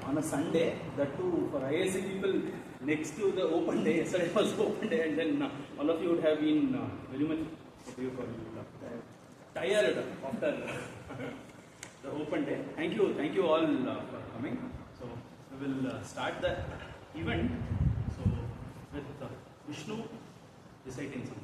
on a Sunday, that too for IAC people next to the open day. Yesterday was open day, and then all of you would have been very much, what do you call it, tired after the open day. Thank you all for coming. So we will start the event. So with Vishnu reciting something.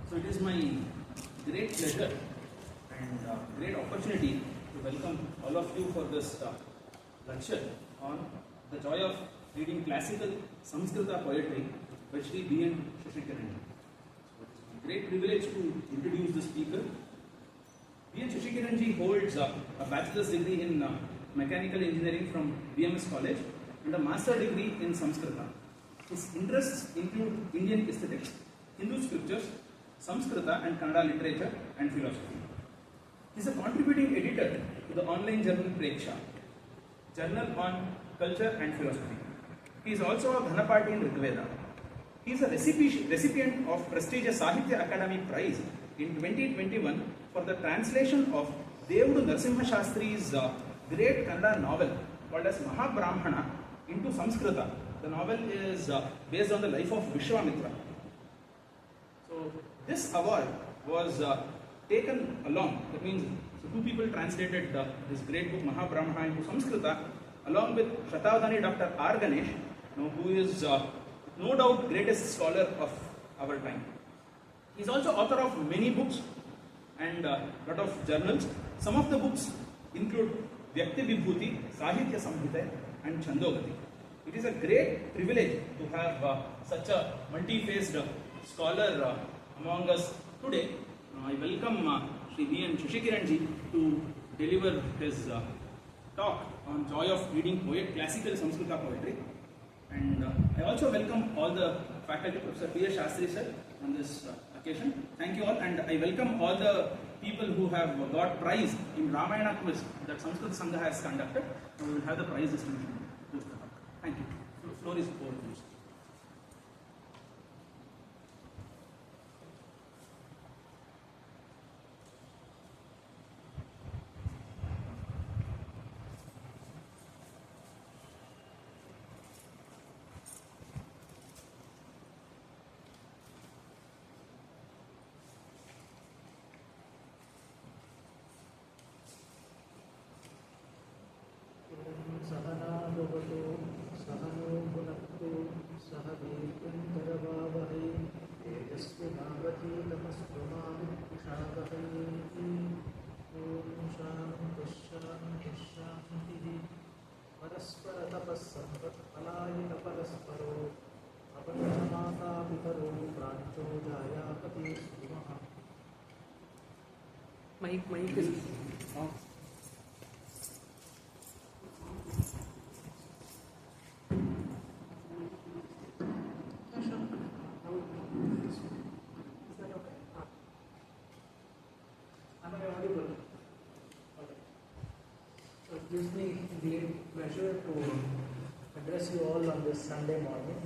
So it is my great pleasure and great opportunity to welcome all of you for this lecture on the joy of reading classical Samskruta poetry by Shri BN Shashi Kiran. So it is a great privilege to introduce the speaker. BN Shashi Kiran holds a bachelor's degree in mechanical engineering from BMS College and a master degree in Samskrita. His interests include Indian aesthetics, Hindu scriptures, Samskruta and Kannada literature and philosophy. He is a contributing editor to the online journal Prekshaa, journal on culture and philosophy. He is also a Ghanapati in Rigveda. He is a recipient of prestigious Sahitya Akademi Prize in 2021 for the translation of Yaugandharam Narasimha Shastri's great Kannada novel called as Mahabrahmana into Samskrita. The novel is based on the life of Vishwamitra. So this award was taken along, that means two people translated this great book Mahabrahmana into Samskrita along with Shatavadani Dr. R. Ganesh, who is no doubt greatest scholar of our time. He is also author of many books and a lot of journals. Some of the books include Vyakti Vibhuti, Sahitya Samhite and Chandogati. It is a great privilege to have such a multi-faced scholar among us today. I welcome Shri BN Shashi Kiran to deliver his talk on joy of reading classical Samskruta poetry. And I also welcome all the faculty, Professor P. S. Shastri sir, on this occasion. Thank you all, and I welcome all the people who have got prize in Ramayana quiz that Samskrit Sangha has conducted. We will have the prize distribution. Thank you. The floor is over to you. Mic is off. It gives me great pleasure to address you all on this Sunday morning.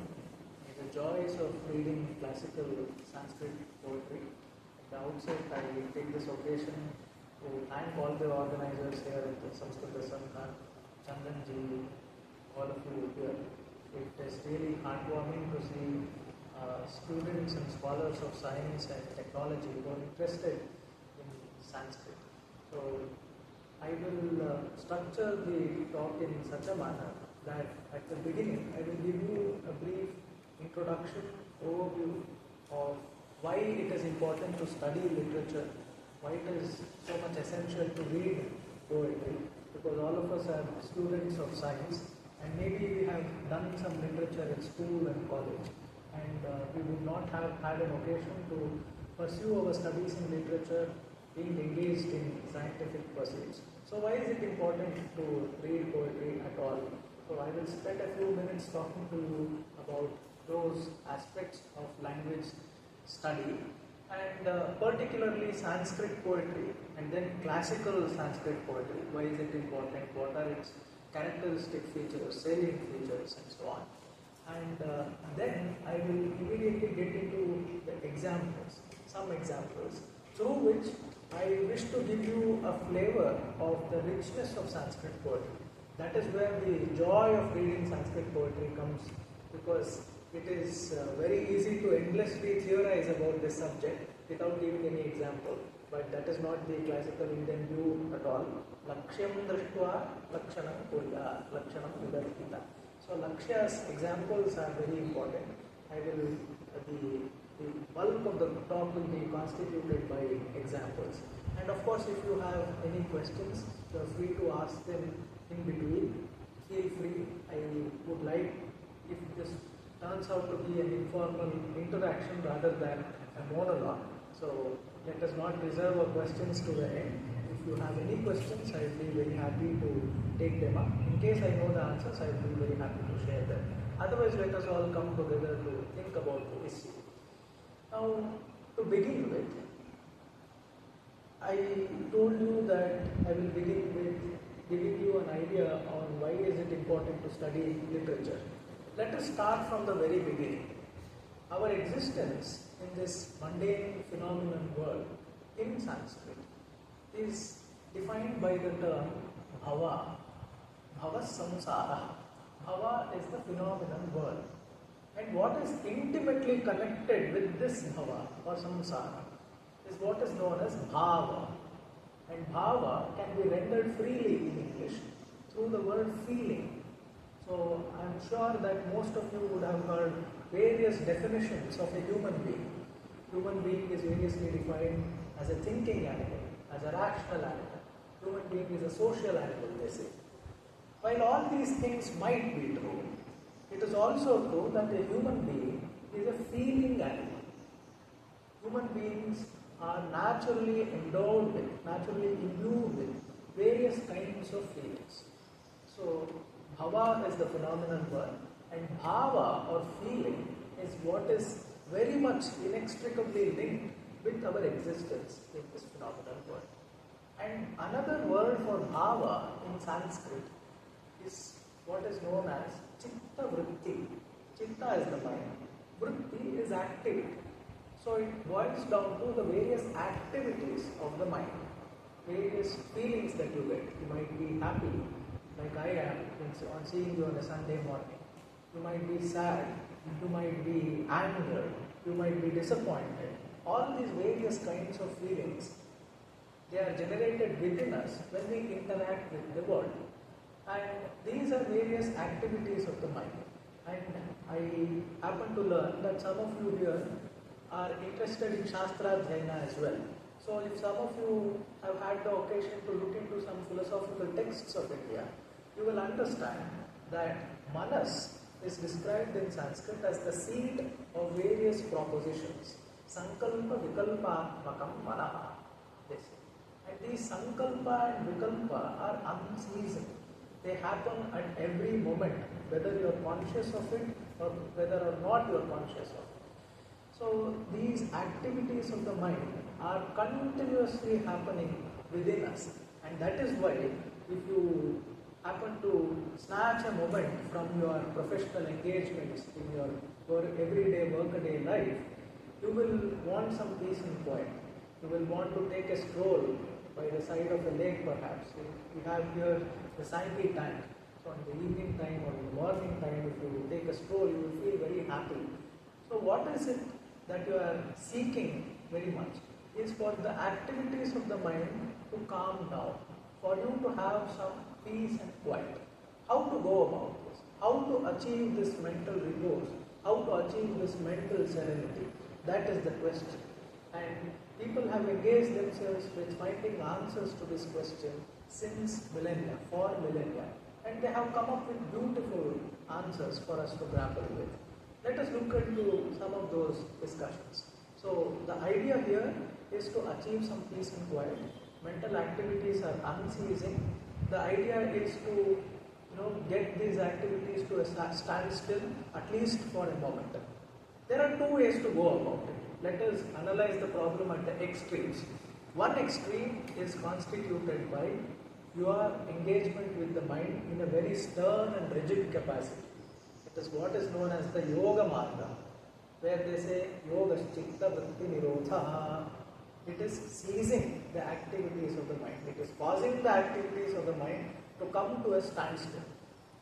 The joys of reading classical Sanskrit poetry. At the outset, I take this occasion to thank all the organizers here at the Samskrita Sangha, Chandanji, all of you here. It is really heartwarming to see students and scholars of science and technology who are interested Sanskrit. So I will structure the talk in such a manner that at the beginning I will give you a brief introduction, overview of why it is important to study literature, why it is so much essential to read poetry, because all of us are students of science and maybe we have done some literature at school and college, and we would not have had an occasion to pursue our studies in literature, being engaged in scientific pursuits. So why is it important to read poetry at all? So I will spend a few minutes talking to you about those aspects of language study, and particularly Sanskrit poetry and then classical Sanskrit poetry. Why is it important? What are its characteristic features, salient features, and so on. And then I will immediately get into the examples, some examples, through which I wish to give you a flavor of the richness of Sanskrit poetry. That is where the joy of reading Sanskrit poetry comes, because it is very easy to endlessly theorize about this subject without giving any example, but that is not the classical Indian view at all. Lakshyam drishtva lakshanam kurya, lakshanam vidarpita. So Laksha's examples are very important. The bulk of the talk will be constituted by examples. And of course, if you have any questions, you are free to ask them in between. Feel free. I would like, if this turns out to be an informal interaction rather than a monologue, so let us not reserve our questions to the end. If you have any questions, I will be very happy to take them up. In case I know the answers, I will be very happy to share them. Otherwise, let us all come together to think about the issue. Now, to begin with, I told you that I will begin with giving you an idea on why is it important to study literature. Let us start from the very beginning. Our existence in this mundane phenomenon world in Sanskrit is defined by the term bhava, bhava samsara. Bhava is the phenomenon world. And what is intimately connected with this bhava or samsara is what is known as bhava. And bhava can be rendered freely in English through the word feeling. So I am sure that most of you would have heard various definitions of a human being. Human being is variously defined as a thinking animal, as a rational animal. Human being is a social animal, they say. While all these things might be true, it is also true that a human being is a feeling animal. Human beings are naturally endowed with, naturally imbued with various kinds of feelings. So, bhava is the phenomenon word, and bhava or feeling is what is very much inextricably linked with our existence in this phenomenon world. And another word for bhava in Sanskrit is what is known as chitta vritti. Chitta is the mind, vritti is activity. So it boils down to the various activities of the mind, various feelings that you get. You might be happy, like I am, on seeing you on a Sunday morning. You might be sad, you might be angered, you might be disappointed. All these various kinds of feelings, they are generated within us when we interact with the world. And these are various activities of the mind. And I happen to learn that some of you here are interested in Shastra Dhyana as well. So if some of you have had the occasion to look into some philosophical texts of India, you will understand that manas is described in Sanskrit as the seed of various propositions. Sankalpa, Vikalpa, Makam, Manaha. And these Sankalpa and Vikalpa are unceasing. They happen at every moment, whether you are conscious of it or whether or not you are conscious of it. So these activities of the mind are continuously happening within us, and that is why if you happen to snatch a moment from your professional engagements in your everyday workaday life, you will want some peace and quiet. You will want to take a stroll by the side of a lake perhaps. We have here the Sahitya tank. So in the evening time or in the morning time, if you take a stroll, you will feel very happy. So what is it that you are seeking very much? is for the activities of the mind to calm down, for you to have some peace and quiet. How to go about this? How to achieve this mental repose? How to achieve this mental serenity? That is the question. And people have engaged themselves with finding answers to this question since millennia, for millennia. And they have come up with beautiful answers for us to grapple with. Let us look into some of those discussions. So the idea here is to achieve some peace and quiet. Mental activities are unceasing. The idea is to get these activities to a standstill, at least for a moment. There are two ways to go about it. Let us analyze the problem at the extremes. One extreme is constituted by your engagement with the mind in a very stern and rigid capacity. It is what is known as the Yoga Marga, where they say Yoga Chitta Vritti Nirodha. It is seizing the activities of the mind. It is causing the activities of the mind to come to a standstill.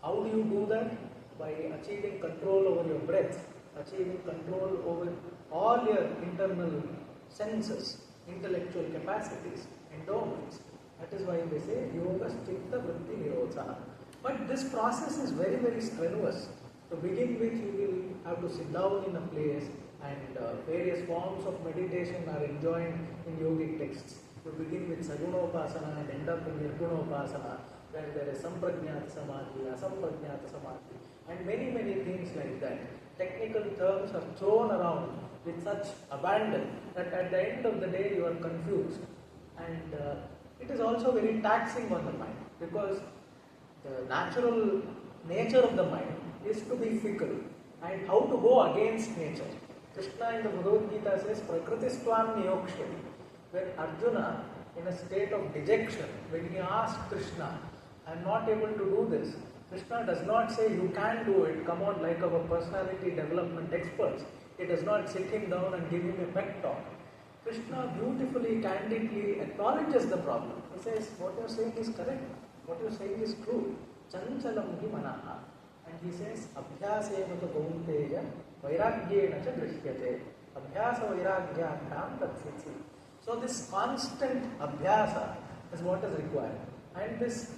How do you do that? By achieving control over your breath, achieving control over all your internal senses, intellectual capacities, endowments. That is why they say Yoga Chitta Vritti Nirodha. But this process is very, very strenuous. To begin with, you will have to sit down in a place, and various forms of meditation are enjoined in yogic texts. You begin with Sagunopasana and end up in Nirgunopasana, where there is Samprajñata Samadhi, Asamprajñata Samadhi, and many, many things like that. Technical terms are thrown around with such abandon that at the end of the day you are confused. And it is also very taxing on the mind, because the natural nature of the mind is to be fickle. And how to go against nature? Krishna in the Bhagavad Gita says, Prakritistvam Niyokshati. When Arjuna, in a state of dejection, when he asked Krishna, I am not able to do this, Krishna does not say, you can do it, come on, like our personality development experts. He does not sit him down and give him a pep talk. Krishna beautifully, candidly acknowledges the problem. He says, what you are saying is correct, what you are saying is true. Chanchalam hi manaha. And he says, Abhyasevata Kaunteya Vairagyena cha drishyate. Abhyasa Vairagyabhyam tatsitsi. So this constant abhyasa is what is required. And this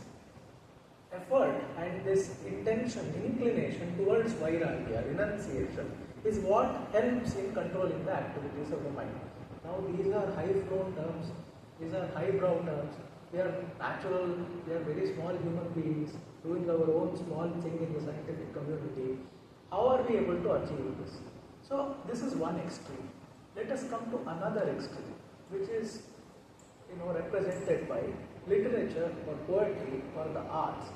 effort and this intention, inclination towards vairagya, renunciation, is what helps in controlling the activities of the mind. Now these are high-flown terms, these are highbrow terms. We are natural, we are very small human beings doing our own small thing in the scientific community. How are we able to achieve this? So this is one extreme. Let us come to another extreme, which is represented by literature or poetry or the arts.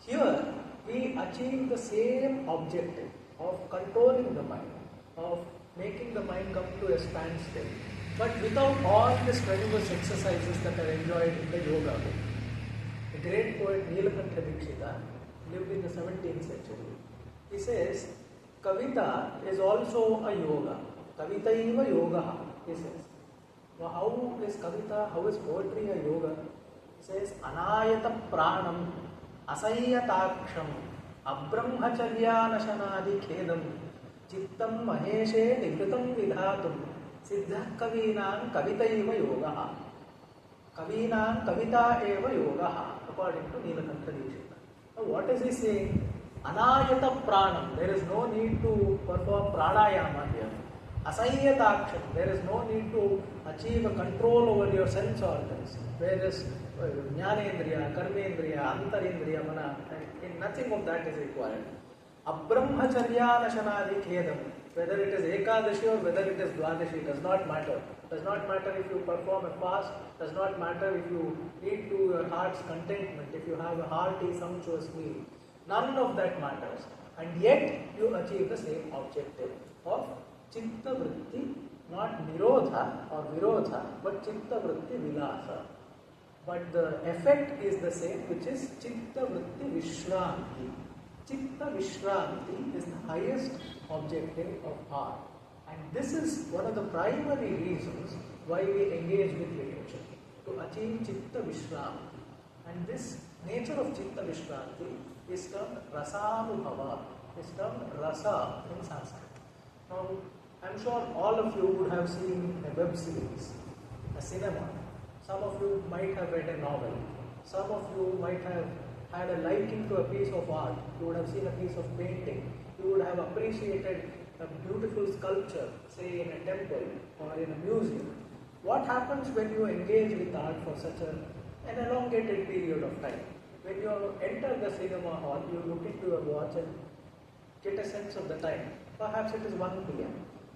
Here we achieve the same objective of controlling the mind, of making the mind come to a standstill, but without all the strenuous exercises that are enjoyed in the yoga book. The great poet Nilakantha Dikshita lived in the 17th century. He says, Kavita is also a yoga. Kavitaiva yoga, he says. Now how is Kavita, how is poetry a yoga? He says, Anayata pranam, asayyataksham, abramacharyanashanadi khedam, chittam maheshe nivritam vidhatum, siddha kavinam kavitaiva yoga. Kavinam kavita eva yoga, according to Nilakantha Dikshita. Now what is he saying? Anayata pranam, there is no need to perform pranayama here. Asayyataksham, there is no need to achieve a control over your sense organs. Whereas jnanendriya, karmendriya, antarendriya, mana, and nothing of that is required. Abramacharya nashanadi khedam, whether it is Ekadashi or whether it is Dwadashi, does not matter. Does not matter if you perform a fast, does not matter if you eat to your heart's contentment, if you have a hearty, sumptuous meal. None of that matters. And yet you achieve the same objective of Chitta Vritti, not Nirodha or Virodha, but Chitta Vritti Vilasa. But the effect is the same, which is Chitta Vritti Vishranti. Chitta Vishranti is the highest objective of art. And this is one of the primary reasons why we engage with literature, to achieve Chitta Vishranti. And this nature of Chitta Vishranti is termed Rasanubhava, is termed Rasa in Sanskrit. Now, I am sure all of you would have seen a web series a cinema. Some of you might have read a novel. Some of you might have had a liking to a piece of art. You would have seen a piece of painting. You would have appreciated a beautiful sculpture, say in a temple or in a museum. What happens when you engage with art for such an elongated period of time? When you enter the cinema hall, you look into your watch and get a sense of the time. Perhaps it is 1 p.m.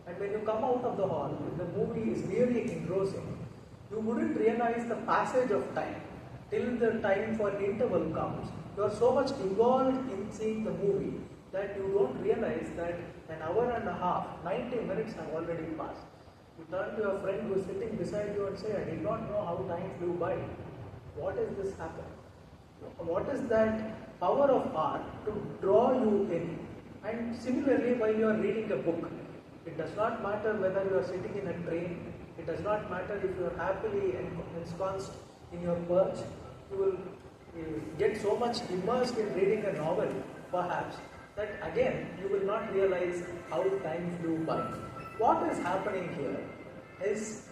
And when you come out of the hall, if the movie is really engrossing, you wouldn't realize the passage of time till the time for interval comes. You are so much involved in seeing the movie that you don't realize that an hour and a half, 90 minutes have already passed. You turn to your friend who is sitting beside you and say, I did not know how time flew by. What is this happening? What is that power of art to draw you in? And similarly, while you are reading a book, it does not matter whether you are sitting in a train, it does not matter if you are happily ensconced in your perch, you will get so much immersed in reading a novel, perhaps, that again you will not realize how time flew by. What is happening here is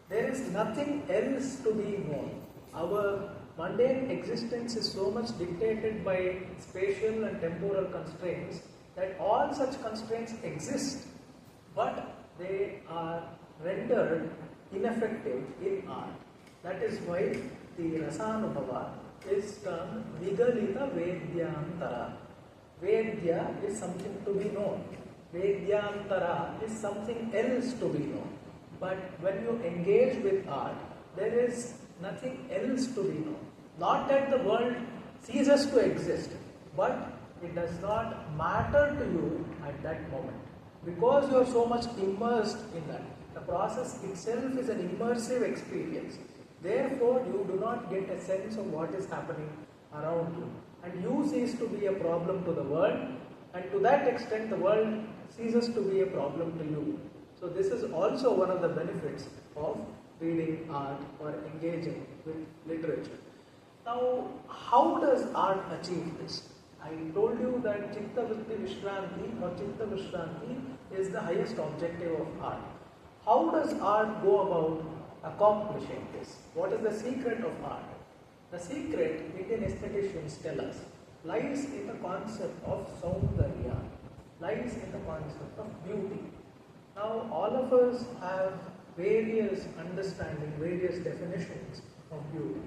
there is nothing else to be known. Our mundane existence is so much dictated by spatial and temporal constraints that all such constraints exist, but they are rendered ineffective in art. That is why the Rasanubhava is termed Vigalita Vedyantara. Vedya is something to be known. Vedyantara is something else to be known. But when you engage with art, there is nothing else to be known. Not that the world ceases to exist, but it does not matter to you at that moment. Because you are so much immersed in that. The process itself is an immersive experience. Therefore, you do not get a sense of what is happening around you. And you cease to be a problem to the world, and to that extent, the world ceases to be a problem to you. So, this is also one of the benefits of reading art or engaging with literature. Now, how does art achieve this? I told you that Chitta Vritti Vishranti or Chitta Vishranti is the highest objective of art. How does art go about accomplishing this? What is the secret of art? The secret, Indian aestheticians tell us, lies in the concept of saundarya, lies in the concept of beauty. Now, all of us have various understanding, various definitions of beauty.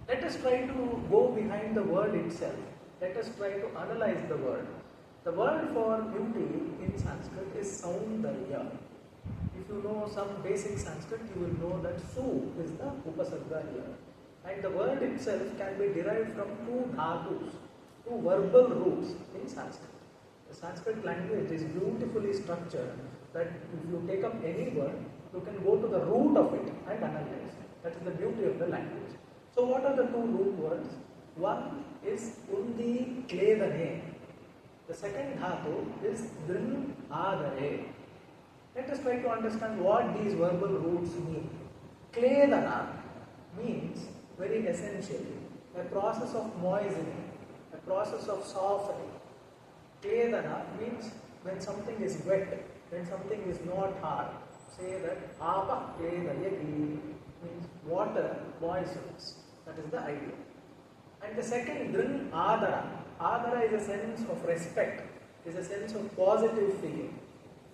Let us try to go behind the word itself. Let us try to analyze the word. The word for beauty in Sanskrit is saundarya. If you know some basic Sanskrit, you will know that su is the upasarga here. And the word itself can be derived from two dhatus, two verbal roots in Sanskrit. The Sanskrit language is beautifully structured that if you take up any word, you can go to the root of it and analyze. That is the beauty of the language. So what are the two root words? One is undi kledane. The second dhatu is drin adare. Let us try to understand what these verbal roots mean. Kledana means very essentially a process of moistening, a process of softening. Kledana means when something is wet, when something is not hard. Say that apa kledayati means water moistens. That is the idea. And the second, drin adara. Adara is a sense of respect, is a sense of positive feeling.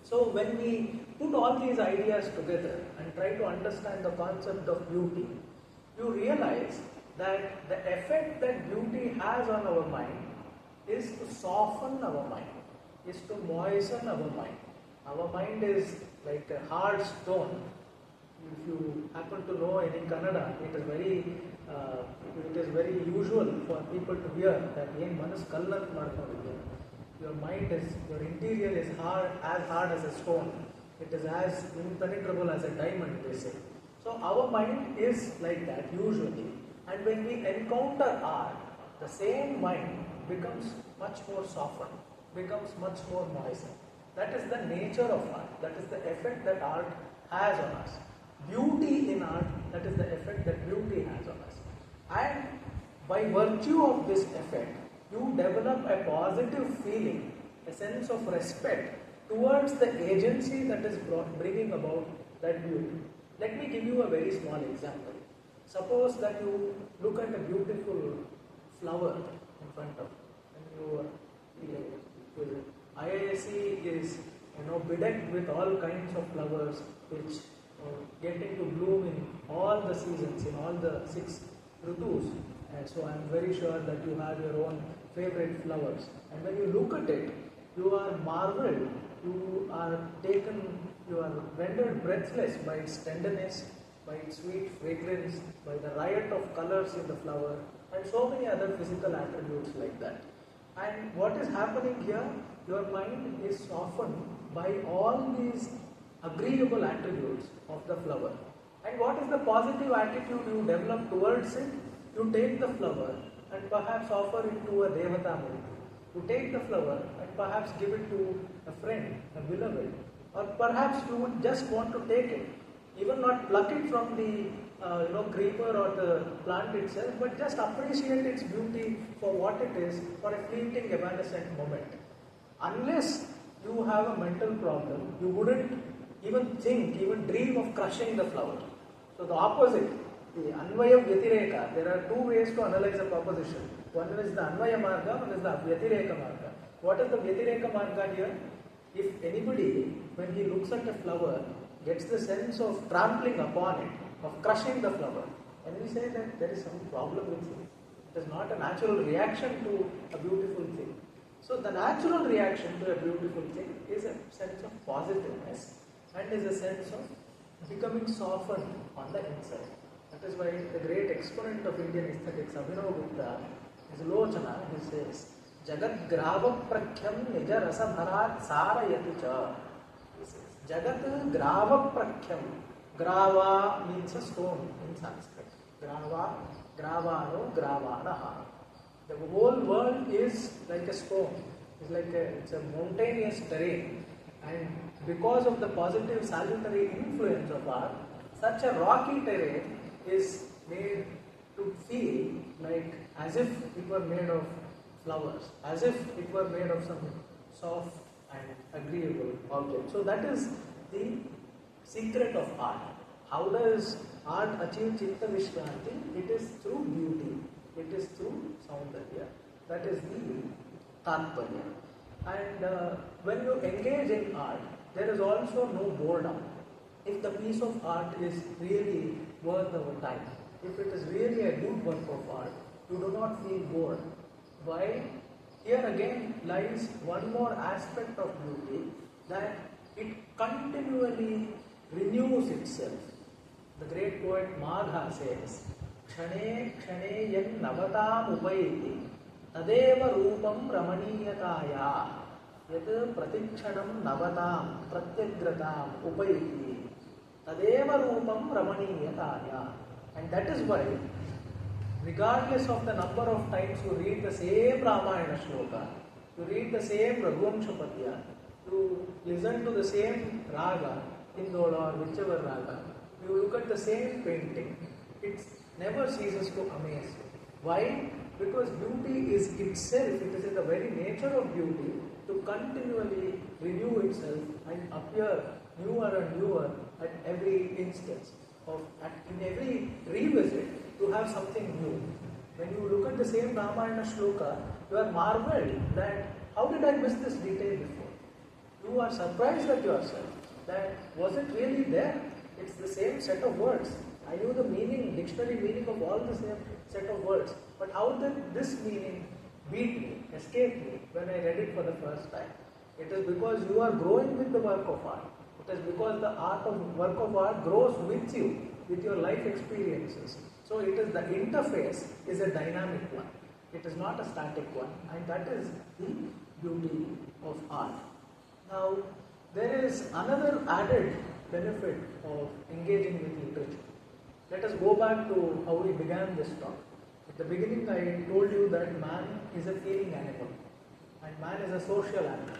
So when we put all these ideas together and try to understand the concept of beauty, you realize that the effect that beauty has on our mind is to soften our mind, is to moisten our mind. Our mind is like a hard stone. If you happen to know any Kannada, it is very usual for people to hear that yen manas kallat markonide. Your mind is, your interior is as hard as a stone. It is as impenetrable as a diamond, they say. So our mind is like that usually. And when we encounter art, the same mind becomes much more softened, becomes much more moistened. That is the nature of art. That is the effect that art has on us. Beauty in art, that is the effect that beauty has on us. And by virtue of this effect, you develop a positive feeling, a sense of respect towards the agency that is bringing about that beauty. Let me give you a very small example. Suppose that you look at a beautiful flower in front of you, and IISc is bedecked with all kinds of flowers which get into bloom in all the seasons, in all the 6 ritus. And so I am very sure that you have your own favorite flowers. And when you look at it, you are marveled, you are rendered breathless by its tenderness, by its sweet fragrance, by the riot of colors in the flower, and so many other physical attributes like that. And what is happening here? Your mind is softened by all these agreeable attributes of the flower. And what is the positive attitude you develop towards it? You take the flower and perhaps offer it to a Devata Murti. You take the flower and perhaps give it to a friend, a beloved. Or perhaps you would just want to take it, even not pluck it from the creeper or the plant itself, but just appreciate its beauty for what it is, for a fleeting evanescent moment. Unless you have a mental problem, you wouldn't even dream of crushing the flower. So the opposite, the Anvaya Vyatireka, there are 2 ways to analyze a proposition. One is the Anvaya Marga, one is the Vyatireka Marga. What is the Vyatireka Marga here? If anybody, when he looks at a flower, gets the sense of trampling upon it, of crushing the flower, and we say that there is some problem with it. It is not a natural reaction to a beautiful thing. So the natural reaction to a beautiful thing is a sense of positiveness and is a sense of becoming softened on the inside. That is why the great exponent of Indian aesthetics, Abhinav Gupta, his Lochana, he says, Jagat grava prakhyam nija rasa bharat sarayati cha. He says, Jagat grava prakhyam. Grava means a stone in Sanskrit. Gravano, gravanaha. The whole world is like a stone. It's a mountainous terrain. And because of the positive salutary influence of art, such a rocky terrain is made to feel like as if it were made of flowers, as if it were made of some soft and agreeable object. So that is the secret of art. How does art achieve Chitta Vishranti? It is through beauty. It is through Saundarya. That is the Tatparya. And when you engage in art, there is also no boredom. If the piece of art is really worth our time, if it is really a good work of art, you do not feel bored. Why? Here again lies one more aspect of beauty, that it continually renews itself. The great poet Magha says, Kshane kshane yan navatam upayati tadeva rupam ramaniyataya yat pratikshanam navatam pratyagratam upayati tadeva rupam ramaniyataya. And that is why, regardless of the number of times you read the same Ramayana shloka, you read the same Raghuvamsha Padya, you listen to the same raga, Indola or whichever raga, you look at the same painting, it never ceases to amaze you. Why? Because beauty is itself, it is in the very nature of beauty to continually renew itself and appear newer and newer at every instance. In every revisit, to have something new. When you look at the same Ramayana shloka, you are marveled that how did I miss this detail before? You are surprised at yourself that was it really there? It's the same set of words. I knew the meaning, dictionary meaning of all the same set of words. But how did this meaning beat me, escape me when I read it for the first time? It is because you are growing with the work of art. It is because the work of art grows with you, with your life experiences. So it is the interface is a dynamic one. It is not a static one, and that is the beauty of art. Now, there is another added benefit of engaging with literature. Let us go back to how we began this talk. At the beginning, I told you that man is a feeling animal, and man is a social animal.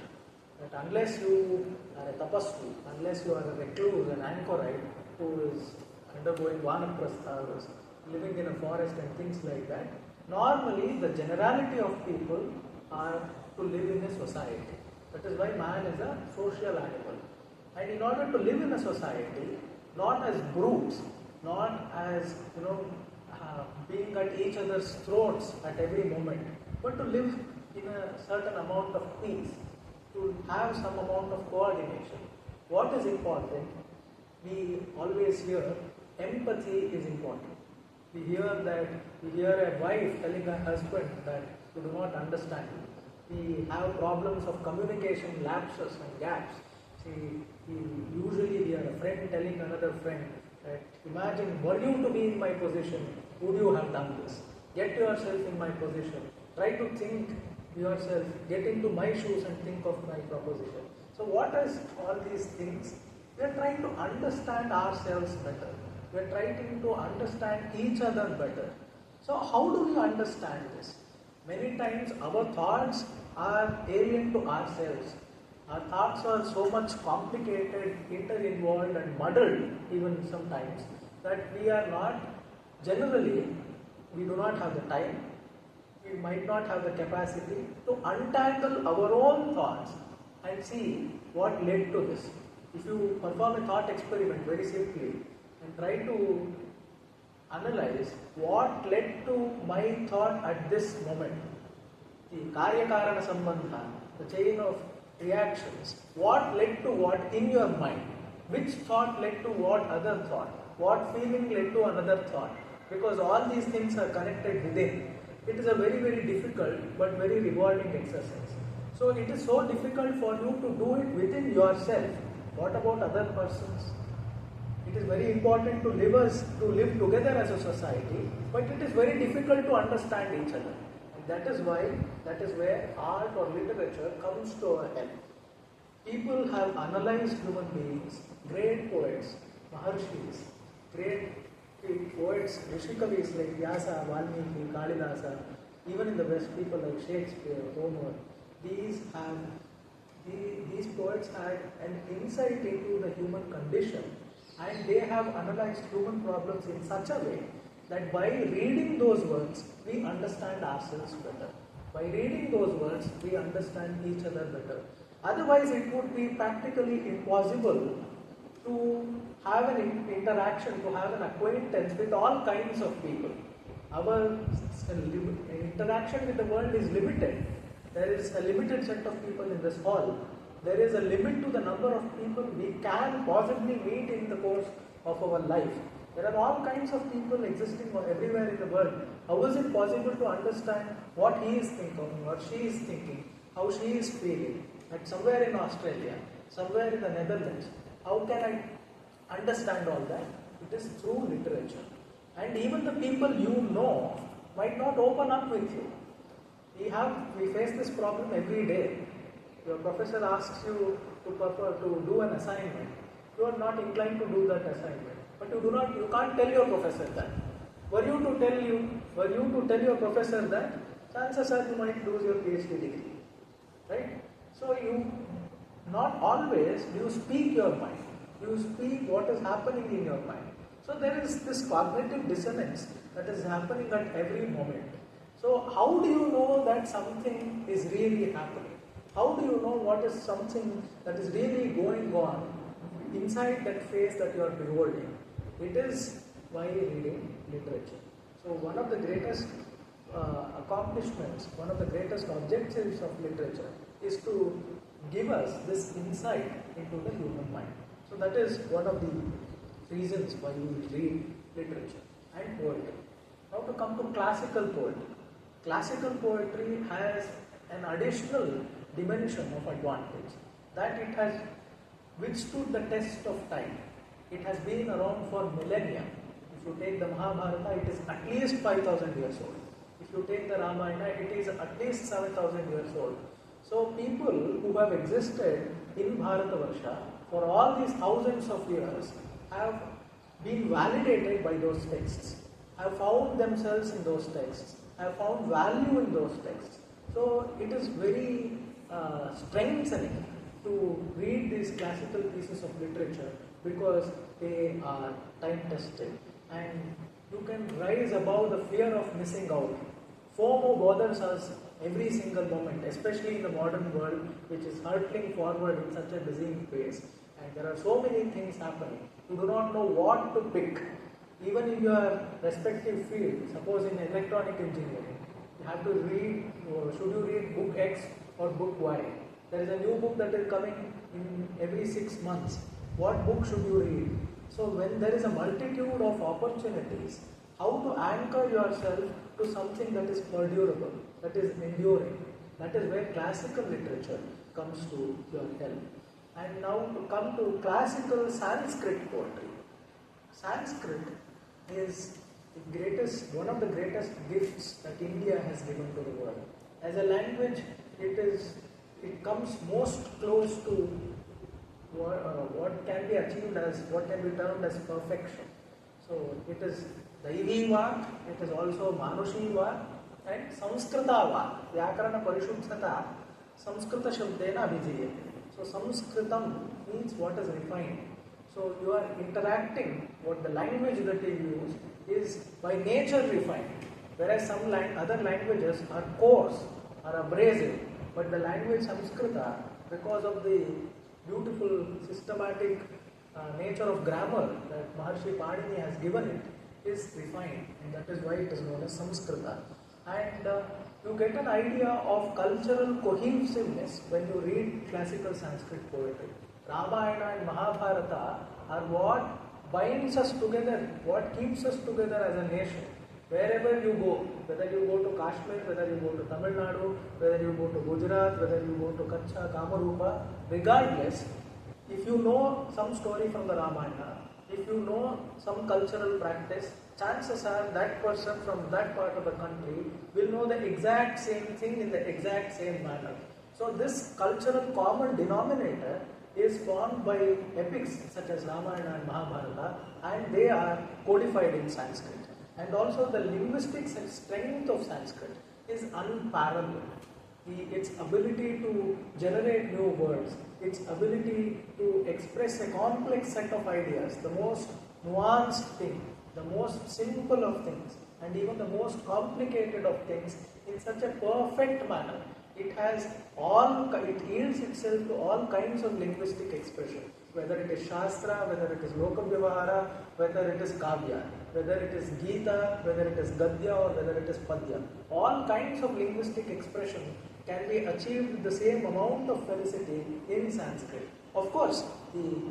That unless you are a tapasvi, unless you are a recluse, an anchorite who is undergoing vanaprastha, living in a forest and things like that, normally the generality of people are to live in a society. That is why man is a social animal. And in order to live in a society, not as brutes, not as being at each other's throats at every moment, but to live in a certain amount of peace, to have some amount of coordination. What is important? We always hear empathy is important. We hear a wife telling her husband that you do not understand. We have problems of communication lapses and gaps. Usually we are a friend telling another friend that imagine, were you to be in my position, would you have done this? Get yourself in my position. Try to think yourself, get into my shoes and think of my proposition. So what is all these things? We are trying to understand ourselves better. We are trying to understand each other better. So how do we understand this? Many times our thoughts are alien to ourselves. Our thoughts are so much complicated, inter-involved and muddled even sometimes that we are not, generally, we do not have the time, we might not have the capacity to untangle our own thoughts and see what led to this. If you perform a thought experiment very simply and try to analyze what led to my thought at this moment, the karya-karana sambandha, the chain of reactions, what led to what in your mind, which thought led to what other thought, what feeling led to another thought, because all these things are connected within. It is a very, very difficult but very rewarding exercise. So it is so difficult for you to do it within yourself. What about other persons? It is very important to live together as a society, but it is very difficult to understand each other. That is where art or literature comes to our help. People have analyzed human beings, great poets, Maharshis, great poets, Rishikavis like Vyasa, Valmiki, Kalidasa, even in the West, people like Shakespeare, Homer, these poets had an insight into the human condition, and they have analyzed human problems in such a way that by reading those words, we understand ourselves better. By reading those words, we understand each other better. Otherwise, it would be practically impossible to have an interaction, to have an acquaintance with all kinds of people. Our interaction with the world is limited. There is a limited set of people in this hall. There is a limit to the number of people we can possibly meet in the course of our life. There are all kinds of people existing everywhere in the world. How is it possible to understand what he is thinking, what she is thinking, how she is feeling, at somewhere in Australia, somewhere in the Netherlands? How can I understand all that? It is through literature. And even the people you know might not open up with you. We face this problem every day. Your professor asks you to do an assignment. You are not inclined to do that assignment. But you can't tell your professor that. Were you to tell your professor that, chances are you might lose your PhD degree. Right? So not always do you speak your mind. You speak what is happening in your mind. So there is this cognitive dissonance that is happening at every moment. So how do you know that something is really happening? How do you know what is something that is really going on inside that face that you are beholding? It is by reading literature. So one of the greatest accomplishments, one of the greatest objectives of literature is to give us this insight into the human mind. So that is one of the reasons why we read literature and poetry. Now to come to classical poetry. Classical poetry has an additional dimension of advantage, that it has withstood the test of time. It has been around for millennia. If you take the Mahabharata, it is at least 5,000 years old. If you take the Ramayana, it is at least 7,000 years old. So people who have existed in Bharatavarsha for all these thousands of years have been validated by those texts, have found themselves in those texts, have found value in those texts. So it is very strengthening to read these classical pieces of literature because they are time tested and you can rise above the fear of missing out. FOMO bothers us every single moment, especially in the modern world which is hurtling forward in such a dizzying pace, and there are so many things happening. You do not know what to pick. Even in your respective field, suppose in electronic engineering, you have to read, should you read book X or book Y? There is a new book that is coming in every 6 months. What book should you read? So when there is a multitude of opportunities, how to anchor yourself to something that is perdurable, that is enduring. That is where classical literature comes to your help. And now to come to classical Sanskrit poetry. Sanskrit is the greatest, one of the greatest gifts that India has given to the world. As a language, it comes most close to what can be achieved as, what can be termed as perfection. So it is Daivi Vak, it is also Manushi Vak, and Samskrita Vak. Vyakarana Parishuddhata, Samskrita Shabdena Vijayate. So Samskritam means what is refined. So you are interacting, what the language that you use is by nature refined. Whereas some other languages are coarse, are abrasive, but the language Samskrita, because of the beautiful systematic nature of grammar that Maharshi Panini has given it, is refined, and that is why it is known as Samskrita. And you get an idea of cultural cohesiveness when you read classical Sanskrit poetry. Ramayana and Mahabharata are what binds us together, what keeps us together as a nation. Wherever you go, whether you go to Kashmir, whether you go to Tamil Nadu, whether you go to Gujarat, whether you go to Kachcha, Kamarupa, regardless, if you know some story from the Ramayana, if you know some cultural practice, chances are that person from that part of the country will know the exact same thing in the exact same manner. So this cultural common denominator is formed by epics such as Ramayana and Mahabharata, and they are codified in Sanskrit. And also the linguistic strength of Sanskrit is unparalleled. Its ability to generate new words, its ability to express a complex set of ideas, the most nuanced thing, the most simple of things, and even the most complicated of things in such a perfect manner. It yields itself to all kinds of linguistic expression, whether it is Shastra, whether it is Lokavivahara, whether it is Kavya, whether it is Gita, whether it is Gadya, or whether it is Padya. All kinds of linguistic expression can be achieved with the same amount of felicity in Sanskrit. Of course, the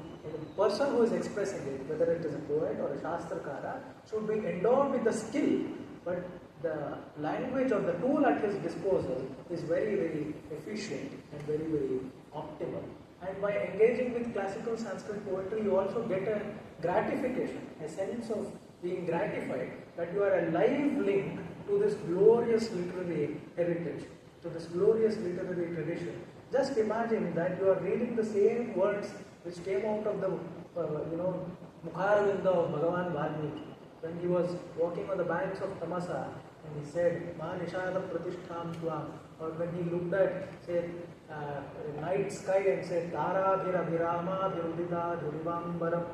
person who is expressing it, whether it is a poet or a Shastrakara, should be endowed with the skill, but the language or the tool at his disposal is very, very efficient and very, very optimal. And by engaging with classical Sanskrit poetry, you also get a gratification, a sense of being gratified that you are a live link to this glorious literary heritage, to this glorious literary tradition. Just imagine that you are reading the same words which came out of the Mukharvinda of Bhagavan Valmiki when he was walking on the banks of Tamasa, and he said, Ma Nishada Pratishtham Tvam, or when he looked at, say, night sky and said, Tara Bhira Bhirama Virudita Dhurivambaram.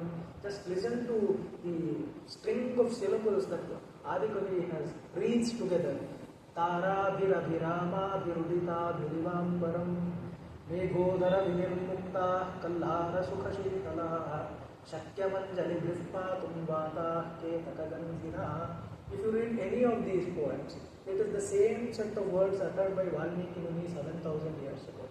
Just listen to the string of syllables that Adi Kavi has breathed together. Tara Bhira Bhirama Virudita Dhurivambaram Meghodara Vinirmukta Kallara Sukhashitala Shakyamanjali Brihpa Tumbata Ketakagandhina. If you read any of these poems, it is the same set of words uttered by Valmiki Muni 7,000 years ago.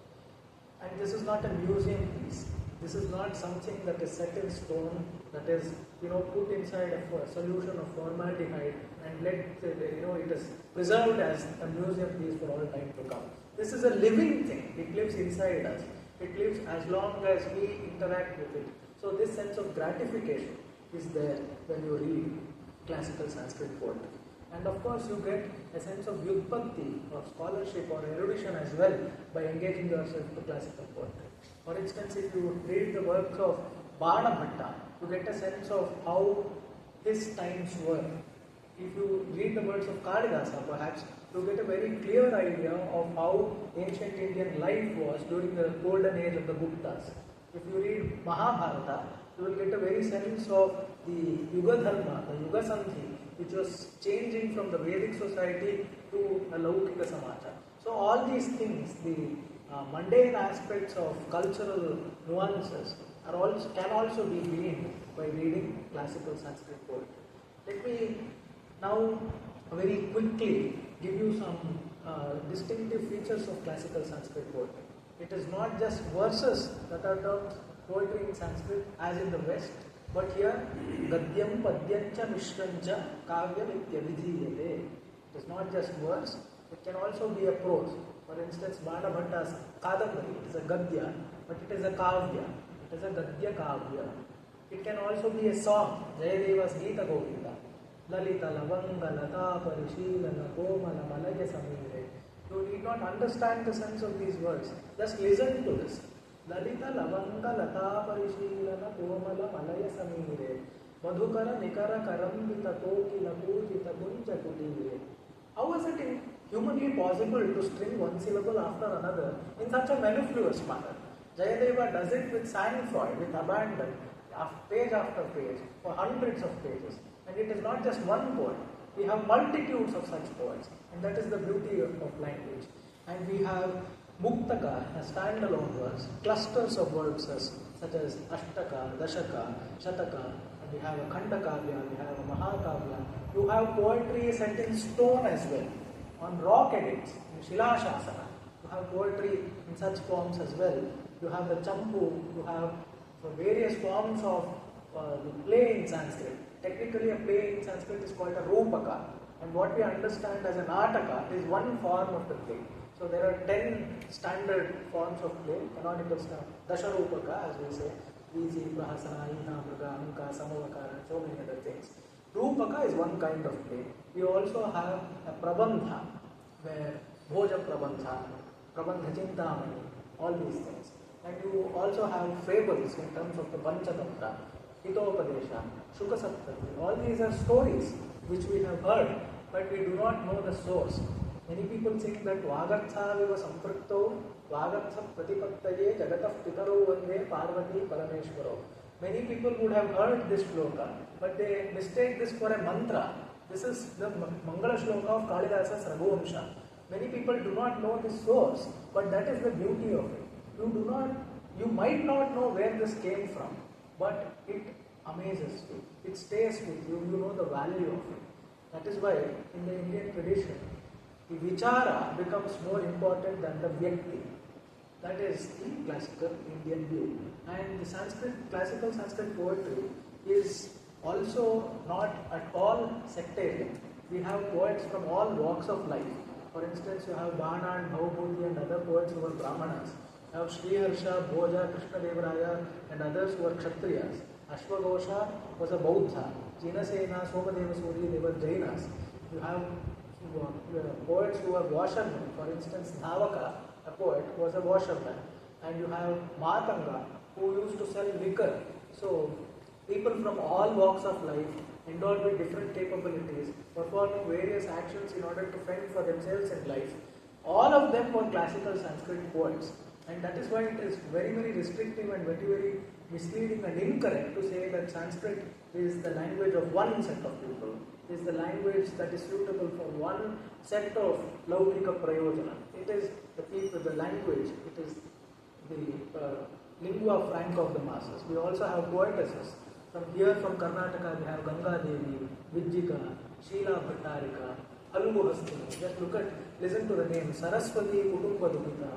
And this is not a museum piece. This is not something that is set in stone, that is put inside a solution of formaldehyde and it is preserved as a museum piece for all time to come. This is a living thing. It lives inside us. It lives as long as we interact with it. So this sense of gratification is there when you read classical Sanskrit poetry. And of course you get a sense of vyutpatti, of scholarship or erudition as well by engaging yourself to classical poetry. For instance, if you read the works of Bana Bhatta, you get a sense of how his times were. If you read the words of Kalidasa, perhaps, you get a very clear idea of how ancient Indian life was during the golden age of the Guptas. If you read Mahabharata, you will get a very sense of the Yaugandharam, the Yuga Sandhi, which was changing from the Vedic society to a Laukika Samaja. So all these things, the mundane aspects of cultural nuances, can also be gained by reading classical Sanskrit poetry. Let me now very quickly give you some distinctive features of classical Sanskrit poetry. It is not just verses that are termed poetry in Sanskrit as in the West, but here Gadyam Padyancha Mishrancha Kavya Vidhyavithiyate. It is not just verse, it can also be a prose. For instance, Bana Bhatta's Kadambari, it is a Gadya, but it is a Kavya. It is a Gadya Kavya. It can also be a song, Jayadeva's Gita Govinda. Lalita Lavanga Lata Parishilana Komala Malaya Samhite. You need not understand the sense of these words. Just listen to this. Lalita Lavanga Lata Parishilana Komala Malaya Samhite. Madhukara Nikara Karambita Toki Napujita Gunja Kudire. How is it humanly possible to string one syllable after another in such a mellifluous manner? Jayadeva does it with sang-froid, with abandon, page after page, for hundreds of pages. And it is not just one poet. We have multitudes of such poets, and that is the beauty of language. And we have Muktaka, a standalone verse, clusters of verses such as Ashtaka, Dashaka, Shataka, and we have a Khandakavya, we have a Mahakavya. You have poetry set in stone as well, on rock edicts, in Shilashasana. You have poetry in such forms as well. You have the Champu, you have various forms of the play in Sanskrit. Technically, a play in Sanskrit is called a Rupaka, and what we understand as an Ataka is one form of the play. So there are 10 standard forms of play, canonical stuff, Dasharupaka as we say, Visi, Prahasana, Iha, Mruga, Anka, Samavakara, and so many other things. Rupaka is one kind of play. We also have a Prabandha, where Bhoja Prabandha, Prabandha Chintamani, all these things. And you also have fables in terms of the Panchatantra, Hitopadesha, Shukasaptati. All these are stories which we have heard, but we do not know the source. Many people think that Vagartha viva samprakto, Vagartha pratipattaye jagatah pitaro vande Parvati Parameshwaro. Many people would have heard this shloka, but they mistake this for a mantra. This is the Mangala shloka of Kalidasa's Raghuvamsha. Many people do not know the source, but that is the beauty of it. You might not know where this came from, but it amazes you. It stays with you. You know the value of it. That is why in the Indian tradition, the vichara becomes more important than the vyakti. That is the classical Indian view. And the classical Sanskrit poetry is also not at all sectarian. We have poets from all walks of life. For instance, you have Bana and Bhaubhuti and other poets who were Brahmanas. You have Sri Harsha, Bhoja, Krishnadevaraya and others who were Kshatriyas. Ashwagosha was a Bauddha. Jinasena, Somadeva Suri, they were Jainas. You have poets who were washermen. For instance, Dhavaka, a poet, was a washerman. And you have Matanga, who used to sell liquor. So, people from all walks of life, endowed with different capabilities, performing various actions in order to fend for themselves in life. All of them were classical Sanskrit poets. And that is why it is very, very restrictive and very, very misleading and incorrect to say that Sanskrit is the language of one set of people. It is the language that is suitable for one set of Laukika Prayojana. It is the people, the language, it is the lingua franca of the masses. We also have poetesses. From Karnataka, we have Ganga Devi, Vijjika, Sheela Bhattarika, Albuhastini. Just listen to the name, Saraswati Kutumba Dukita,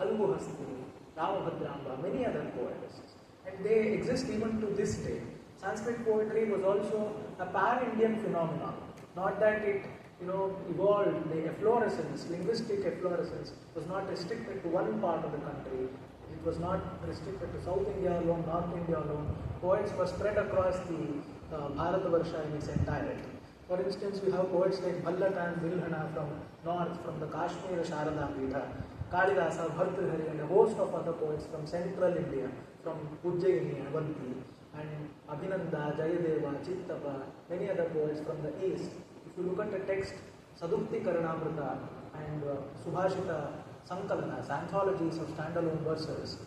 Albuhastini, Ramabhadraamba, many other poetesses. And they exist even to this day. Sanskrit poetry was also a pan-Indian phenomenon. Not that it evolved, the efflorescence, linguistic efflorescence was not restricted to one part of the country. It was not restricted to South India alone, North India alone. Poets were spread across the Bharatavarsha in its entirety. For instance, we have poets like Bhallata and Vilhana from north, from the Kashmir Sharada Pita, Kalidasa, Bhartrihari, and a host of other poets from central India, from Ujjaini, Avanti, and Abhinanda, Jayadeva, Chittapa, many other poets from the east. If you look at the text, Sadukti Karanamrita and Subhashita Sankalanas, anthologies of standalone verses,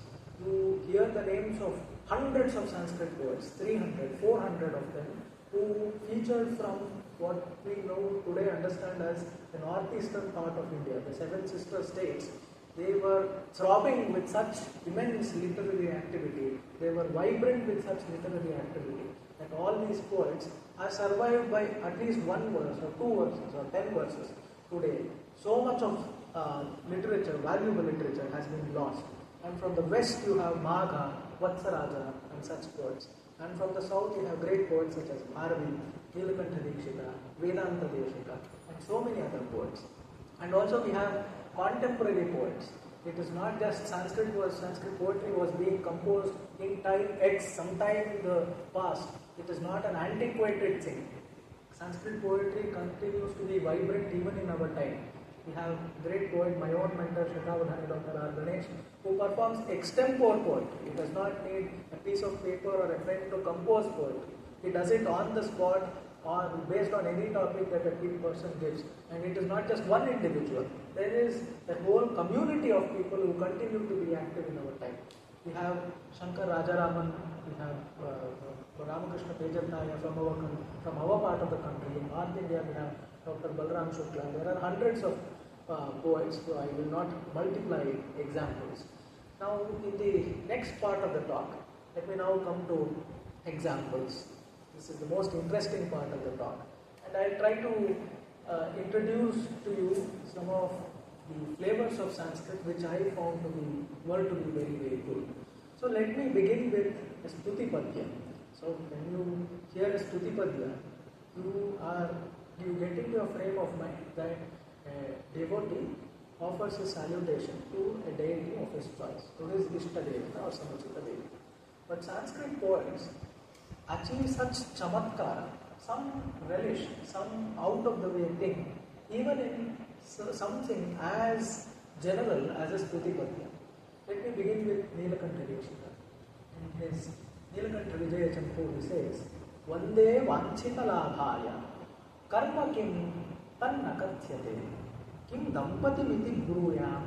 you hear the names of hundreds of Sanskrit poets, 300, 400 of them, who featured from what we know today understand as the northeastern part of India, the seven sister states. They were throbbing with such immense literary activity. They were vibrant with such literary activity that all these poets are survived by at least one verse or two verses or 10 verses today. So much of literature, valuable literature, has been lost. And from the west you have Magha, Vatsaraja and such poets. And from the south you have great poets such as Bharvi, Nilakantha Dikshita, Vedanta Deshika and so many other poets. And also we have contemporary poets. It is not just Sanskrit poetry was being composed in time X, sometime in the past. It is not an antiquated thing. Sanskrit poetry continues to be vibrant even in our time. We have great poet, my own mentor, Dr. R. Ganesh, who performs extempore poetry. He does not need a piece of paper or a pen to compose poetry. He does it on the spot or based on any topic that a person gives. And it is not just one individual. There is a whole community of people who continue to be active in our time. We have Shankar Rajaraman, we have Ramakrishna Tejatnaya from our part of the country. In North India we have Dr. Balram Shukla. There are hundreds of poets, so I will not multiply examples. Now in the next part of the talk, let me now come to examples. This is the most interesting part of the talk. And I will try to introduce to you some of the flavors of Sanskrit which I found to be very, very good. So let me begin with a Stuti Padya. So when you hear a Stuti Padya, you get into a frame of mind that a devotee offers a salutation to a deity of his choice, to his Ishta Devata or Samachita Devata. But Sanskrit poets achieve such chamatkara, some relish, some out of the way thing, even in something as general as a Stuti Padya. Let me begin with Nilakantha Dikshita. In his Nilakantha Vijaya Champu, he says, Vande Vanchita Labhaya Karma Kim Tannakathyate Kim Dampati Miti Bruyam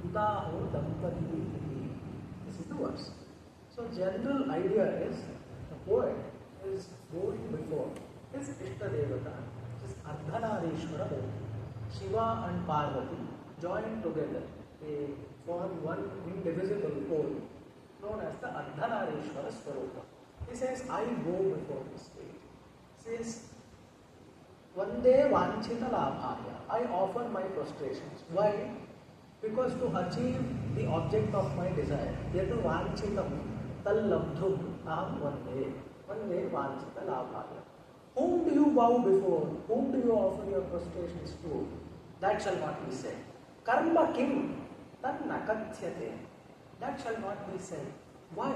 Utaho Dampati Miti. This is the verse. So general idea is the poet is going before his Ishta Devata, his Ardhanarishwara Devata. Shiva and Parvati joined together. They form one indivisible whole known as the Ardhanarishwara Swarupa. He says, I go before this state. He says, Vande Vanchita Labhaya. I offer my prostrations. Why? Because to achieve the object of my desire, Yadu Vanchitam Tallabdhum Aham Vande. Vande Vanchita Labhaya. Whom do you bow before? Whom do you offer your prostrations to? That shall not be said. Karma Kim Tannakathyate. That shall not be said. Why?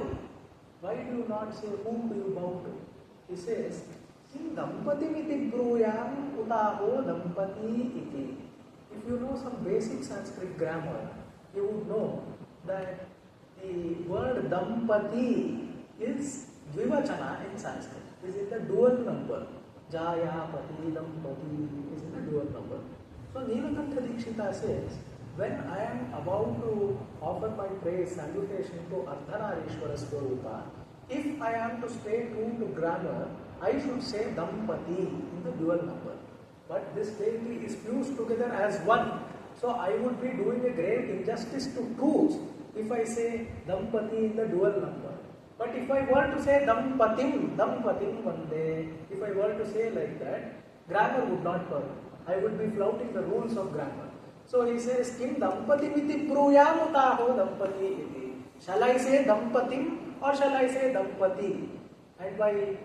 Why do you not say whom do you bow to? He says, Kim Dampati Miti Bruyam Utaho Dampati Iti. If you know some basic Sanskrit grammar, you would know that the word Dampati is Dvivachana in Sanskrit. Is in the dual number. Jaya, Pati, Dampati is in the dual number. So Nilakantha Dikshita says, when I am about to offer my praise, salutation to Ardhanarishwara Swarupa, if I am to stay true to grammar, I should say Dampati in the dual number. But this deity is fused together as one. So I would be doing a grave injustice to truth if I say Dampati in the dual number. But if I were to say Dampatim Vande, if I were to say like that, grammar would not work. I would be flouting the rules of grammar. So he says, Kim Dampati Miti Pruyamutaho Dampati Iti. Shall I say Dampatim or shall I say Dampati? And by,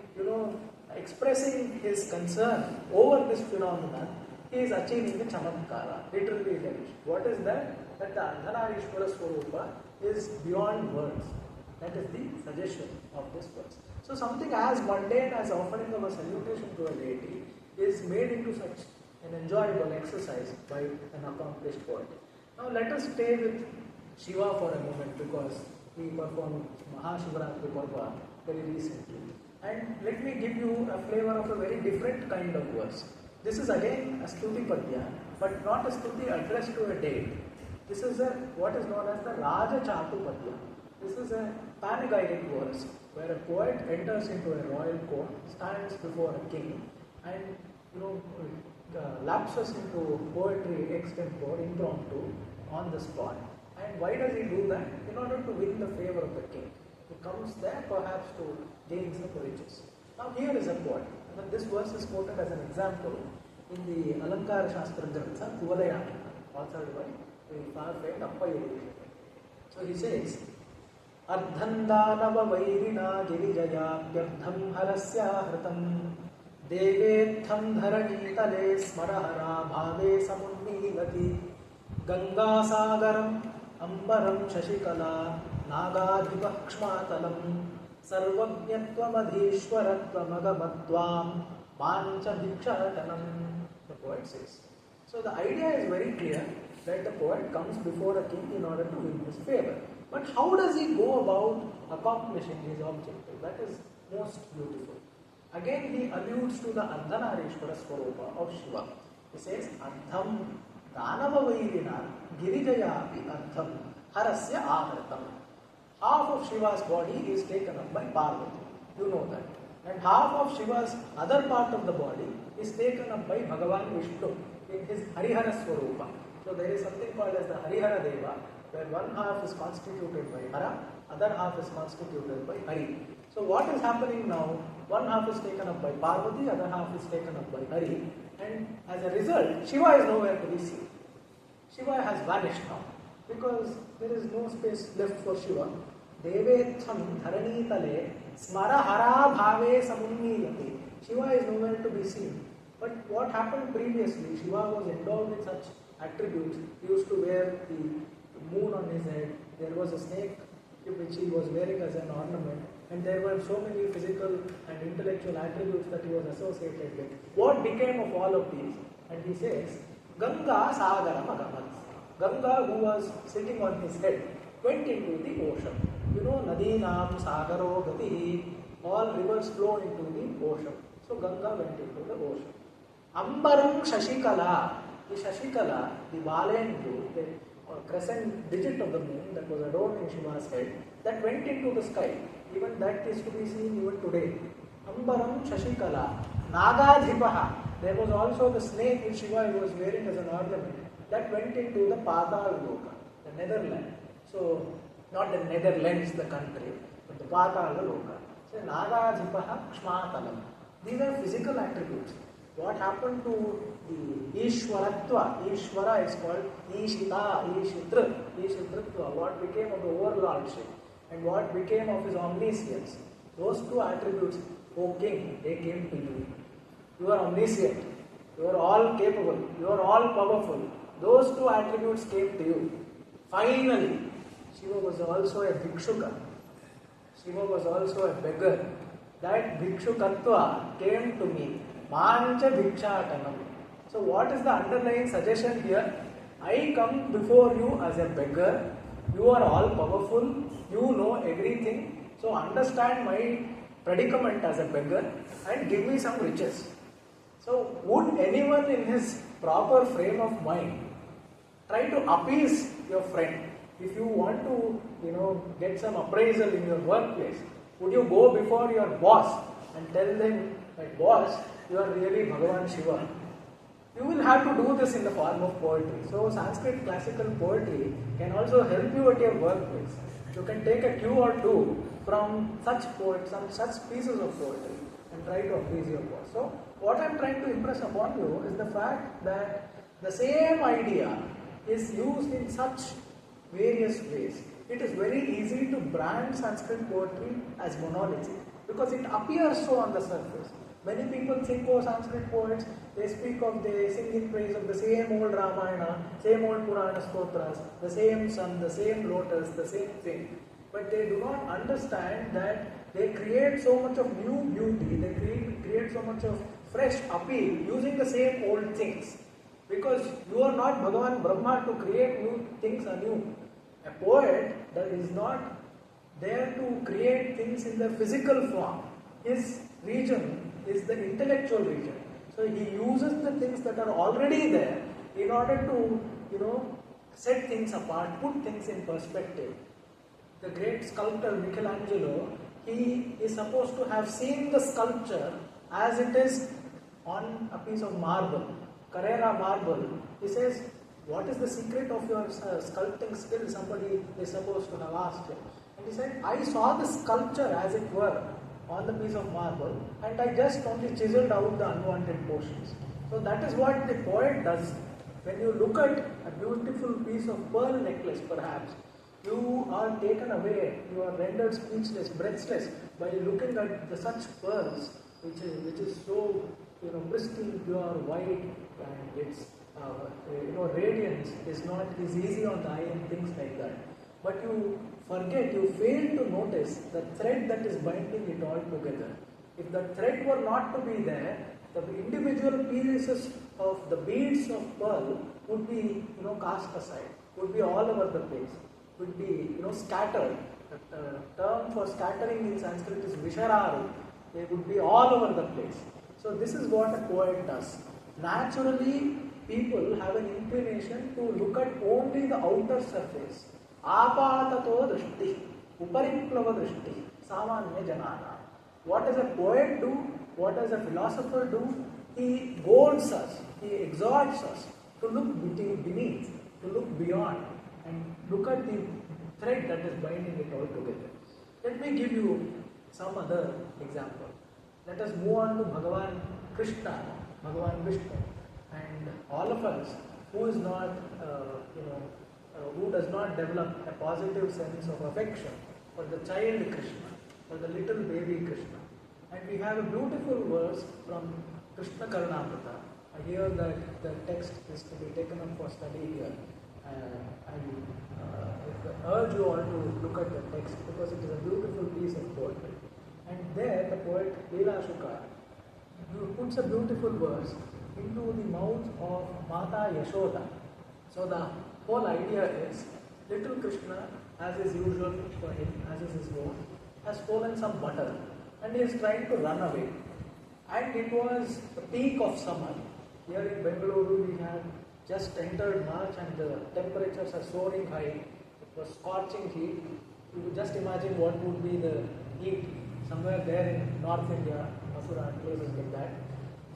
expressing his concern over this phenomenon, he is achieving the chamatkara, literally relish. What is that? That the Ardhanarishwara Swarupa is beyond words. That is the suggestion of this verse. So something as mundane as offering of a salutation to a deity is made into such an enjoyable exercise by an accomplished poet. Now let us stay with Shiva for a moment because we performed Mahashivaratri Parva very recently. And let me give you a flavor of a very different kind of verse. This is again a Stuti Padya, but not a Stuti addressed to a deity. This is what is known as the Raja Chatu Padya. This is a panegyric verse where a poet enters into a royal court, stands before a king, and lapses into poetry extempore, impromptu, on the spot. And why does he do that? In order to win the favor of the king. He comes there perhaps to gain some riches. Now here is a quote. And this verse is quoted as an example in the Alankara Shastra Grantha, Kuvadayana, authored by the far-famed Appayuru. So he says, Ardhandhanava vairina girijayapyardham harasya hritam devetham dharanitale smarahara bhave samunmilati Ganga sagaram ambaram shashikala nagadhipakshmatalam sarvajñatvamadhishwarattvamagamatvam pancha bhikshatanam. The poet says. So the idea is very clear that the poet comes before a king in order to win his favor. But how does he go about accomplishing his objective? That is most beautiful. Again he alludes to the Ardhanarishwara Swarupa of Shiva. He says, Ardham Danava Vairina Girijayapi Ardham Harasya Ahritam. Half of Shiva's body is taken up by Parvati. You know that. And half of Shiva's other part of the body is taken up by Bhagavan Vishnu in his Harihara Swarupa. So there is something called as the Harihara Deva, where one half is constituted by Hara, other half is constituted by Hari. So what is happening now? One half is taken up by Parvati, other half is taken up by Hari, and as a result, Shiva is nowhere to be seen. Shiva has vanished now, because there is no space left for Shiva. Devetham dharanitale smara hara bhave samunmilati. Shiva is nowhere to be seen. But what happened previously? Shiva was endowed with such attributes. He used to wear the moon on his head. There was a snake which he was wearing as an ornament. And there were so many physical and intellectual attributes that he was associated with. What became of all of these? And he says, Ganga Sagaram Agamat. Ganga, who was sitting on his head, went into the ocean. You know, Nadinam Sagaro Gati, all rivers flow into the ocean. So Ganga went into the ocean. Ambaram Shashikala, the Shashikala, the Valendu, the crescent digit of the moon that was adorned in Shiva's head, that went into the sky. Even that is to be seen even today. Ambaram Shashikala, Nagadhipaha. There was also the snake which Shiva was wearing as an ornament that went into the Patal Loka, the Netherlands. So, not the Netherlands, the country, but the Patal Loka. So, Nagadhipaha Kshmatalam. These are physical attributes. What happened to the Ishwaratva? Ishwara is called Ishita, Ishitritva. What became of the overlordship and what became of his omniscience? Those two attributes, O king, they came to you. You are omniscient. You are all capable. You are all powerful. Those two attributes came to you. Finally, Shiva was also a bhikshuka. Shiva was also a beggar. That bhikshukatva came to me. Mancha bhikshatanam. So what is the underlying suggestion here? I come before you as a beggar. You are all powerful. You know everything. So understand my predicament as a beggar and give me some riches. So would anyone in his proper frame of mind try to appease your friend? If you want to, get some appraisal in your workplace, would you go before your boss and tell them, my boss, you are really Bhagavan Shiva? You will have to do this in the form of poetry. So Sanskrit classical poetry can also help you at your workplace. You can take a cue or two from such poets, some such pieces of poetry and try to appease your boss. So what I am trying to impress upon you is the fact that the same idea is used in such various ways. It is very easy to brand Sanskrit poetry as monolithic because it appears so on the surface. Many people think, oh, Sanskrit poets, they sing in praise of the same old Ramayana, same old Purana Stotras, the same sun, the same lotus, the same thing. But they do not understand that they create so much of new beauty, they create so much of fresh appeal using the same old things. Because you are not Bhagavan Brahma to create new things anew. A poet that is not there to create things in their physical form. His region is the intellectual region. So he uses the things that are already there in order to, set things apart, put things in perspective. The great sculptor Michelangelo, he is supposed to have seen the sculpture as it is on a piece of marble, Carrara marble. He says, what is the secret of your sculpting skill? Somebody is supposed to have asked him. And he said, I saw the sculpture as it were on the piece of marble, and I just only chiseled out the unwanted portions. So that is what the poet does. When you look at a beautiful piece of pearl necklace, perhaps, you are taken away, you are rendered speechless, breathless by looking at such pearls, which is so pristine, pure, white, and its radiance is easy on the eye and things like that. But you forget, you fail to notice the thread that is binding it all together. If the thread were not to be there, the individual pieces of the beads of pearl would be cast aside, would be all over the place, would be scattered. The term for scattering in Sanskrit is vishararu. They would be all over the place. So this is what a poet does. Naturally, people have an inclination to look at only the outer surface. Apatato drishti, upariplava drishti, samanya janana. What does a poet do? What does a philosopher do? He goads us, he exhorts us to look beneath, to look beyond, and look at the thread that is binding it all together. Let me give you some other example. Let us move on to Bhagavan Krishna, Bhagavan Vishnu, and all of us who is not, who does not develop a positive sense of affection for the child Krishna, for the little baby Krishna. And we have a beautiful verse from Krishna Karnamrita. I hear that the text is to be taken up for study here. I urge you all to look at the text because it is a beautiful piece of poetry. And there the poet Leela Shuka puts a beautiful verse into the mouth of Mata Yashoda. So the whole idea is, little Krishna, as is usual for him, as is his wont, has stolen some butter and he is trying to run away. And it was the peak of summer. Here in Bengaluru we had just entered March and the temperatures are soaring high. It was scorching heat. You could just imagine what would be the heat somewhere there in North India, Mathura and places like that.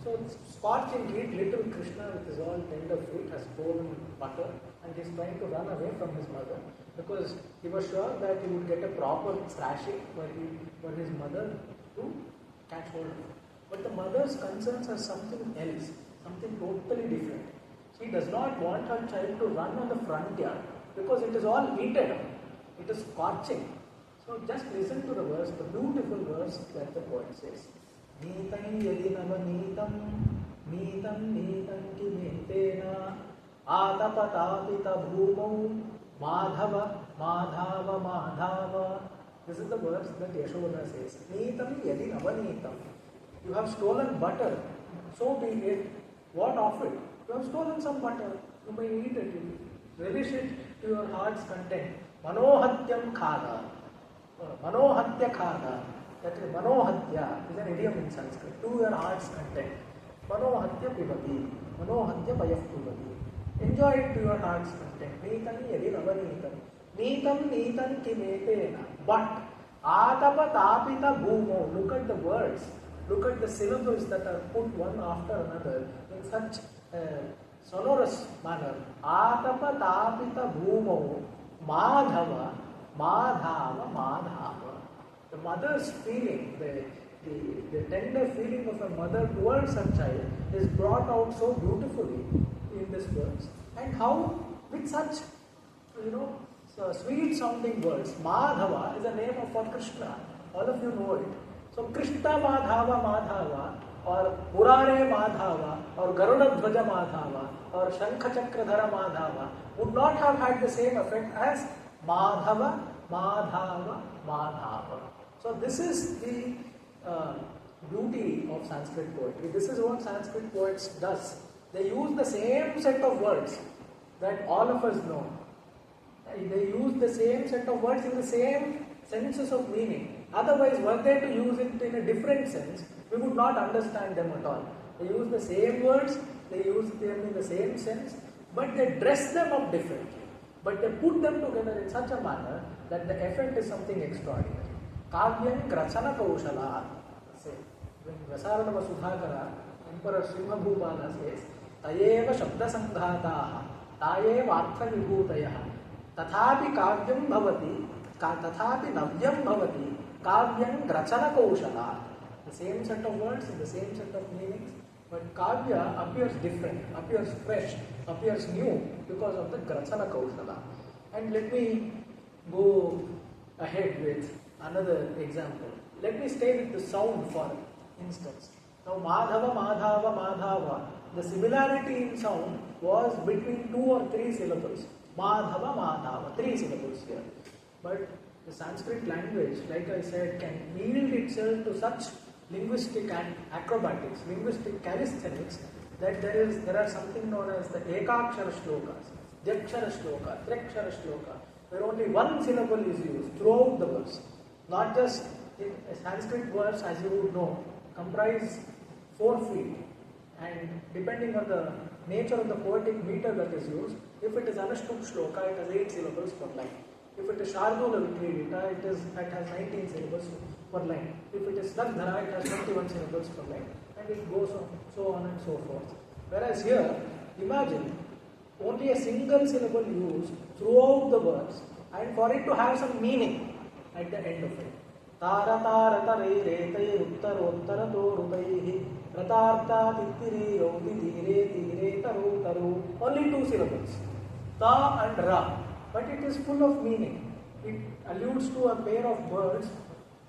So scorching heat, little Krishna with his all tender feet has stolen butter and he is trying to run away from his mother because he was sure that he would get a proper thrashing for his mother to catch hold of him. But the mother's concerns are something else, something totally different. She does not want her child to run on the front yard because it is all heated up. It is scorching. So just listen to the verse, the beautiful verse that the poet says. Neetam yadi navaneetam, neetam kimetena, atapatapita bhumau, madhava, madhava, madhava. This is the verse that Yashoda says. Neetam yadi navaneetam. You have stolen butter, so be it. What of it? You have stolen some butter. You may eat it. Relish it to your heart's content. Manohatyam khada. Manohatya khada. That is, manohatya is an idiom in Sanskrit. To your heart's content. Manohatya pivati. Manohatya payaf pivati. Enjoy it to your heart's content. Neetam yadi navaneetam. Neetam kimetena. But atapa tapita bhumo. Look at the words. Look at the syllables that are put one after another in such sonorous manner. Atapa tapita bhumo madhava madhava madhava. The mother's feeling, the tender feeling of a mother towards her child is brought out so beautifully in this verse. And how, with such, sweet sounding words. Madhava is the name of Krishna. All of you know it. So Krishna Madhava Madhava, or Murare Madhava, or Garuda Dhwaja Madhava, or Shankha Chakradhara Madhava would not have had the same effect as Madhava, Madhava, Madhava. So this is the beauty of Sanskrit poetry. This is what Sanskrit poets does. They use the same set of words that all of us know. They use the same set of words in the same senses of meaning. Otherwise, were they to use it in a different sense, we would not understand them at all. They use the same words, they use them in the same sense, but they dress them up differently. But they put them together in such a manner that the effect is something extraordinary. Kavyam Grachana Kaushala. When Rasarana Sudhakara, Emperor Simhabhupala says, Tayeva Shabda Sanghataha, ताये वार्थविभूतयः तथापि काव्यं भवति तथापि नव्यं भवति काव्यं रचनकौशलात्. The same set of words in the same set of meanings, but kavya appears different, appears fresh, appears new because of the grachana kaushala. And let me go ahead with another example. Let me stay with the sound for instance. Now Madhava, Madhava, Madhava, the similarity in sound was between 2 or 3 syllables. Madhava, Madhava, 3 syllables here. But the Sanskrit language, like I said, can yield itself to such linguistic and acrobatics, linguistic calisthenics, that there are something known as the Ekakshara Shlokas, Dyakshara Shloka, Trekshara Shloka, where only 1 syllable is used throughout the verse. Not just in a Sanskrit verse, as you would know, comprise 4 feet, and depending on the nature of the poetic meter that is used, if it is Anushtup Shloka, it has 8 syllables per line. If it is Shardula Vikridita, it has 19 syllables per line. If it is Snagdhara, it has 21 syllables per line. And it goes on, so on and so forth. Whereas here, imagine only a single syllable used throughout the verse, and for it to have some meaning at the end of it. Tara tara tarai retai uttara to rutaihi ratarta tittiri yoti dire dire taru taru. Only 2 syllables. Ta and ra. But it is full of meaning. It alludes to a pair of birds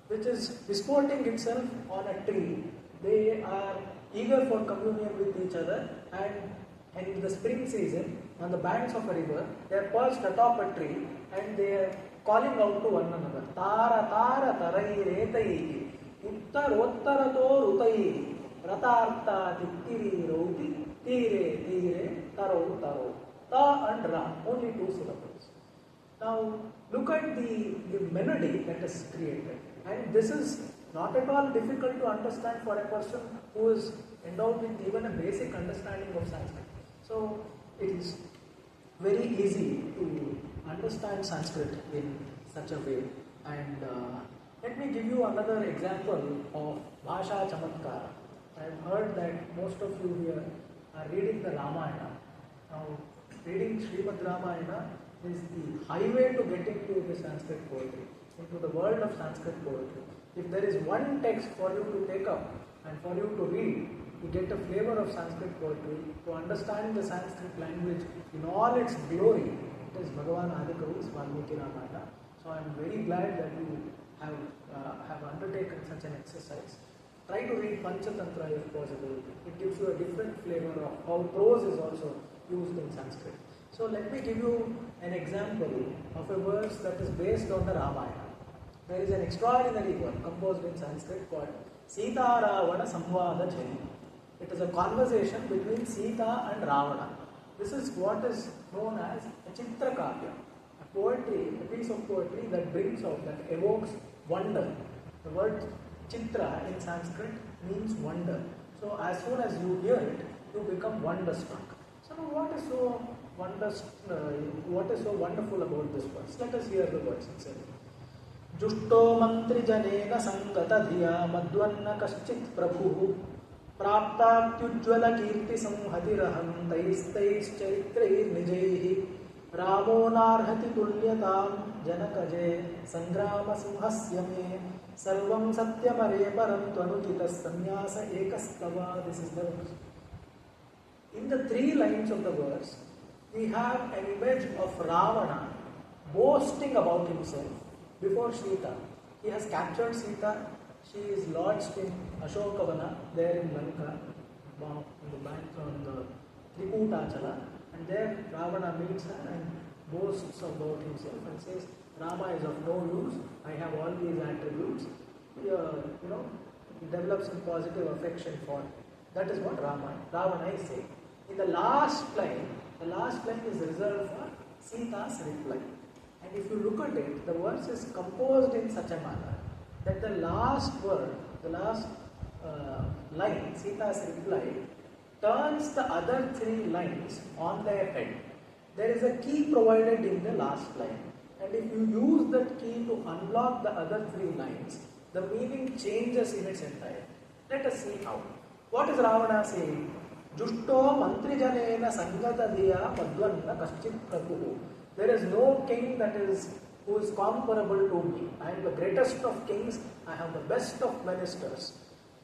which is disporting itself on a tree. They are eager for communion with each other, and in the spring season, on the banks of a river, they are perched atop a tree and they are calling out to one another. Tara tara tarai retai uttara to rutai ratarta tittiri roti tire tire taro taro. Ta and ra, only 2 syllables. Now look at the melody that is created, and this is not at all difficult to understand for a person who is endowed with even a basic understanding of Sanskrit. So it is very easy to understand Sanskrit in such a way. And let me give you another example of Bhasha Chamatkara. I have heard that most of you here are reading the Ramayana. Now, reading Srimad Ramayana is the highway to getting to the Sanskrit poetry, into the world of Sanskrit poetry. If there is one text for you to take up and for you to read, to get a flavor of Sanskrit poetry, to understand the Sanskrit language in all its glory, it is Bhagavan Adikavi's Valmiki Ramayana. So I am very glad that you have undertaken such an exercise. Try to read Panchatantra if possible. It gives you a different flavor of how prose is also used in Sanskrit. So let me give you an example of a verse that is based on the Ramayana. There is an extraordinary work composed in Sanskrit called Sita Ravana Samvada Chari. It is a conversation between Sita and Ravana. This is what is known as a Chitra Kavya, a poetry, a piece of poetry that brings out, that evokes wonder. The word Chitra in Sanskrit means wonder. So as soon as you hear it, you become wonderstruck. So what is so wonderful about this verse? Let us hear the verse itself. Jushto mantri janena sangata dhiya madvanna kaschit prabhu prapta tyujjvala kirti samhatiraham tais charitrai nijaihi ramo narhati tulyatam janakaje sangrama simhasya me sarvam satyamare param tvanujitas samyasa ekastava. This is the verse. In the 3 lines of the verse, we have an image of Ravana boasting about himself before Sita. He has captured Sita. She is lodged in Ashokavana, there in Lanka, on the banks on the Trikutachala. And there Ravana meets her and boasts about himself and says, Rama is of no use, I have all these attributes. He develops some positive affection for him. That is what Ravana is saying. In the last line is reserved for Sita's reply. And if you look at it, the verse is composed in such a manner that the last word, the last line, Sita's reply, turns the other 3 lines on their head. There is a key provided in the last line. And if you use that key to unlock the other 3 lines, the meaning changes in its entirety. Let us see how. What is Ravana saying? Jushto mantrijanena sangata diya madvanna kaschit prabhu. There is no king who is comparable to me. I am the greatest of kings. I have the best of ministers.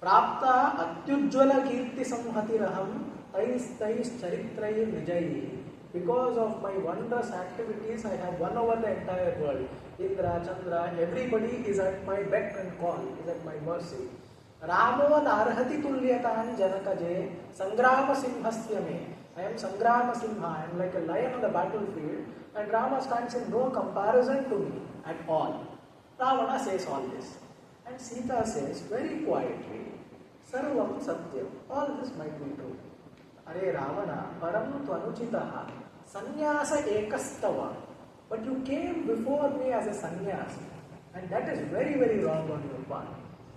Prapta atyujjvala kirti samhatiraham tais charitrai vijay. Because of my wondrous activities, I have won over the entire world. Indra, Chandra, everybody is at my beck and call, is at my mercy. Ramo narhati tulyatan janakaje sangrama simhasya me. I am Sangrama Simha, I am like a lion on the battlefield, and Rama stands in no comparison to me at all. Ravana says all this. And Sita says very quietly, Sarvam Satyam. All this might be true. Are Ravana, Param Tvanuchitaha, Sannyasa Ekastava. But you came before me as a sannyasi, and that is very, very wrong on your part.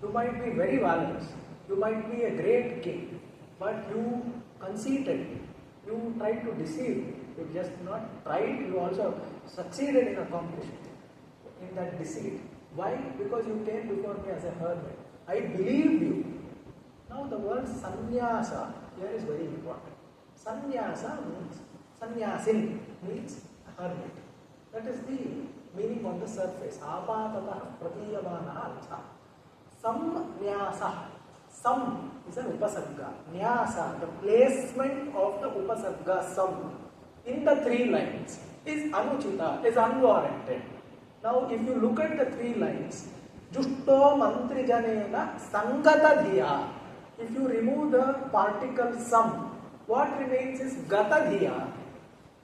You might be very valorous, you might be a great king, but you conceited, you tried to deceive. You just not tried, you also succeeded in accomplishing in that deceit. Why? Because you came before me as a hermit. I believed you. Now the word sannyasa here is very important. Sannyasa means, sannyasin means hermit. That is the meaning on the surface. Apatataha pratiyamana artha. Samnyasa. Sam is an upasarga. Nyasa, the placement of the upasarga sam in the three lines is anuchita, is unwarranted. Now if you look at the three lines, Jushto mantrijanena sangata dhiya. If you remove the particle sam, what remains is gata dhiya.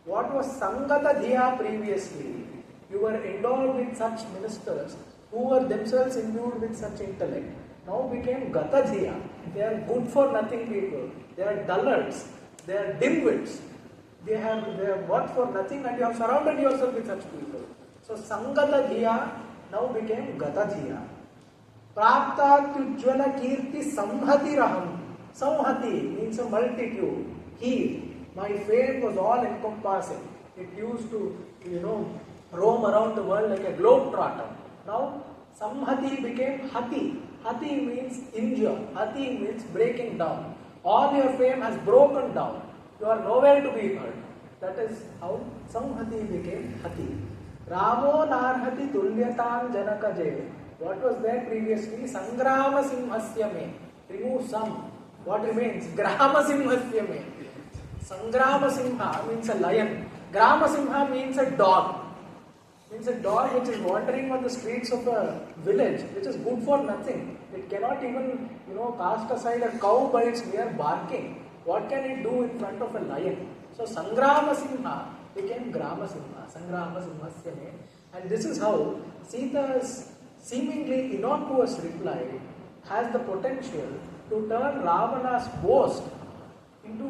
What was sangata dhiya previously? You were endowed with such ministers who were themselves imbued with such intellect. Now became gata dhiya. They are good for nothing people. They are dullards. They are dimwits. They have worked for nothing, and you have surrounded yourself with such people. So sangata dhiya now became gata dhiya. Prapta tujjvala kirti samhatiraham. Samhati means a multitude. My fame was all encompassing. It used to, roam around the world like a globetrotter. Now samhati became hati. Hati means injure. Hati means breaking down. All your fame has broken down. You are nowhere to be heard. That is how samhati became hati. Ramo narhati tulyatan janakaje. What was there previously? Sangrama simhasya me. Remove sam. What remains? Grama simhasya me. Sangrama simha means a lion. Grama simha means a dog. Means a dog which is wandering on the streets of a village, which is good for nothing. It cannot even, cast aside a cow by its mere barking. What can it do in front of a lion? So Sangrama Simha became Grama Simha. Sangrama Simhasya me. And this is how Sita's seemingly innocuous reply has the potential to turn Ravana's boast into,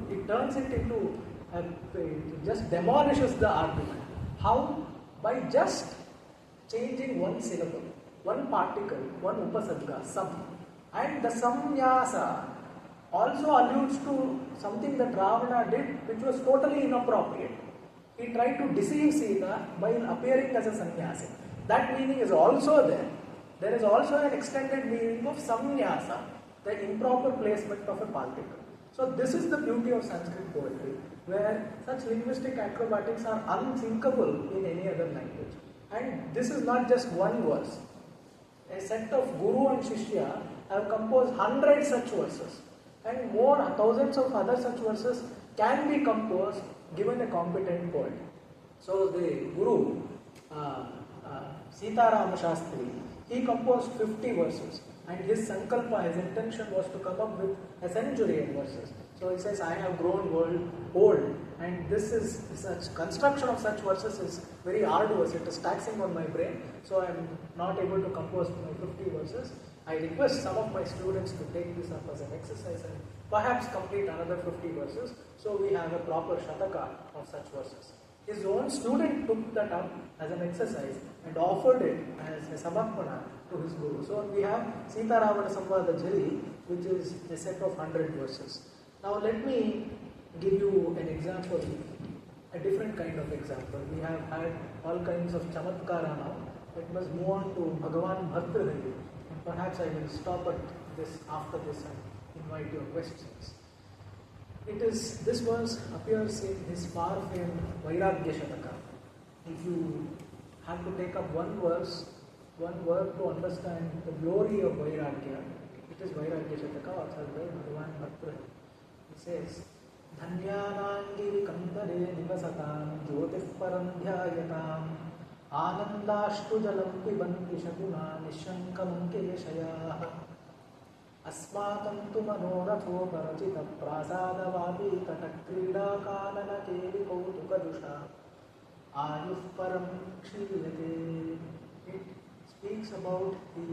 it turns it into, it just demolishes the argument. How? By just changing one syllable, one particle, one upasarga, sam. And the samnyasa also alludes to something that Ravana did which was totally inappropriate. He tried to deceive Sita by appearing as a sannyasi. That meaning is also there. There is also an extended meaning of samnyasa, the improper placement of a particle. So this is the beauty of Sanskrit poetry, where such linguistic acrobatics are unthinkable in any other language. And this is not just one verse. A set of Guru and Shishya have composed 100 such verses, and more, thousands of other such verses can be composed given a competent poet. So the Guru, Sitarama Shastri, he composed 50 verses, and his sankalpa, his intention was to come up with a century of verses. So he says, I have grown old, and such construction of such verses is very arduous. It is taxing on my brain, so I am not able to compose my 50 verses. I request some of my students to take this up as an exercise and perhaps complete another 50 verses, so we have a proper shataka of such verses. His own student took that up as an exercise and offered it as a samarpana to his guru. So we have Sita Ravana Samvada Jali, which is a set of 100 verses. Now let me give you an example, a different kind of example. We have had all kinds of chamatkara now. Let us move on to Bhagavan Bhartrihari. And perhaps I will stop at this after this and invite your questions. This verse appears in his far famed Vairagya Shataka. If you have to take up one verse, one word to understand the glory of Vairagya, it is Vairagya Shataka, authored by Bhagavan Bhattara. He says, Dhanyanangiri kandare nivasatam jyotif param dhyayatam anandashtu jalam pibanti shaguna nishankam keshayah अस्माकं तु मनोरथो परचित प्रासादवापी तटक्रीडा कानन केलि कौतुकजुषा आयुः परं क्षीयते. It speaks about the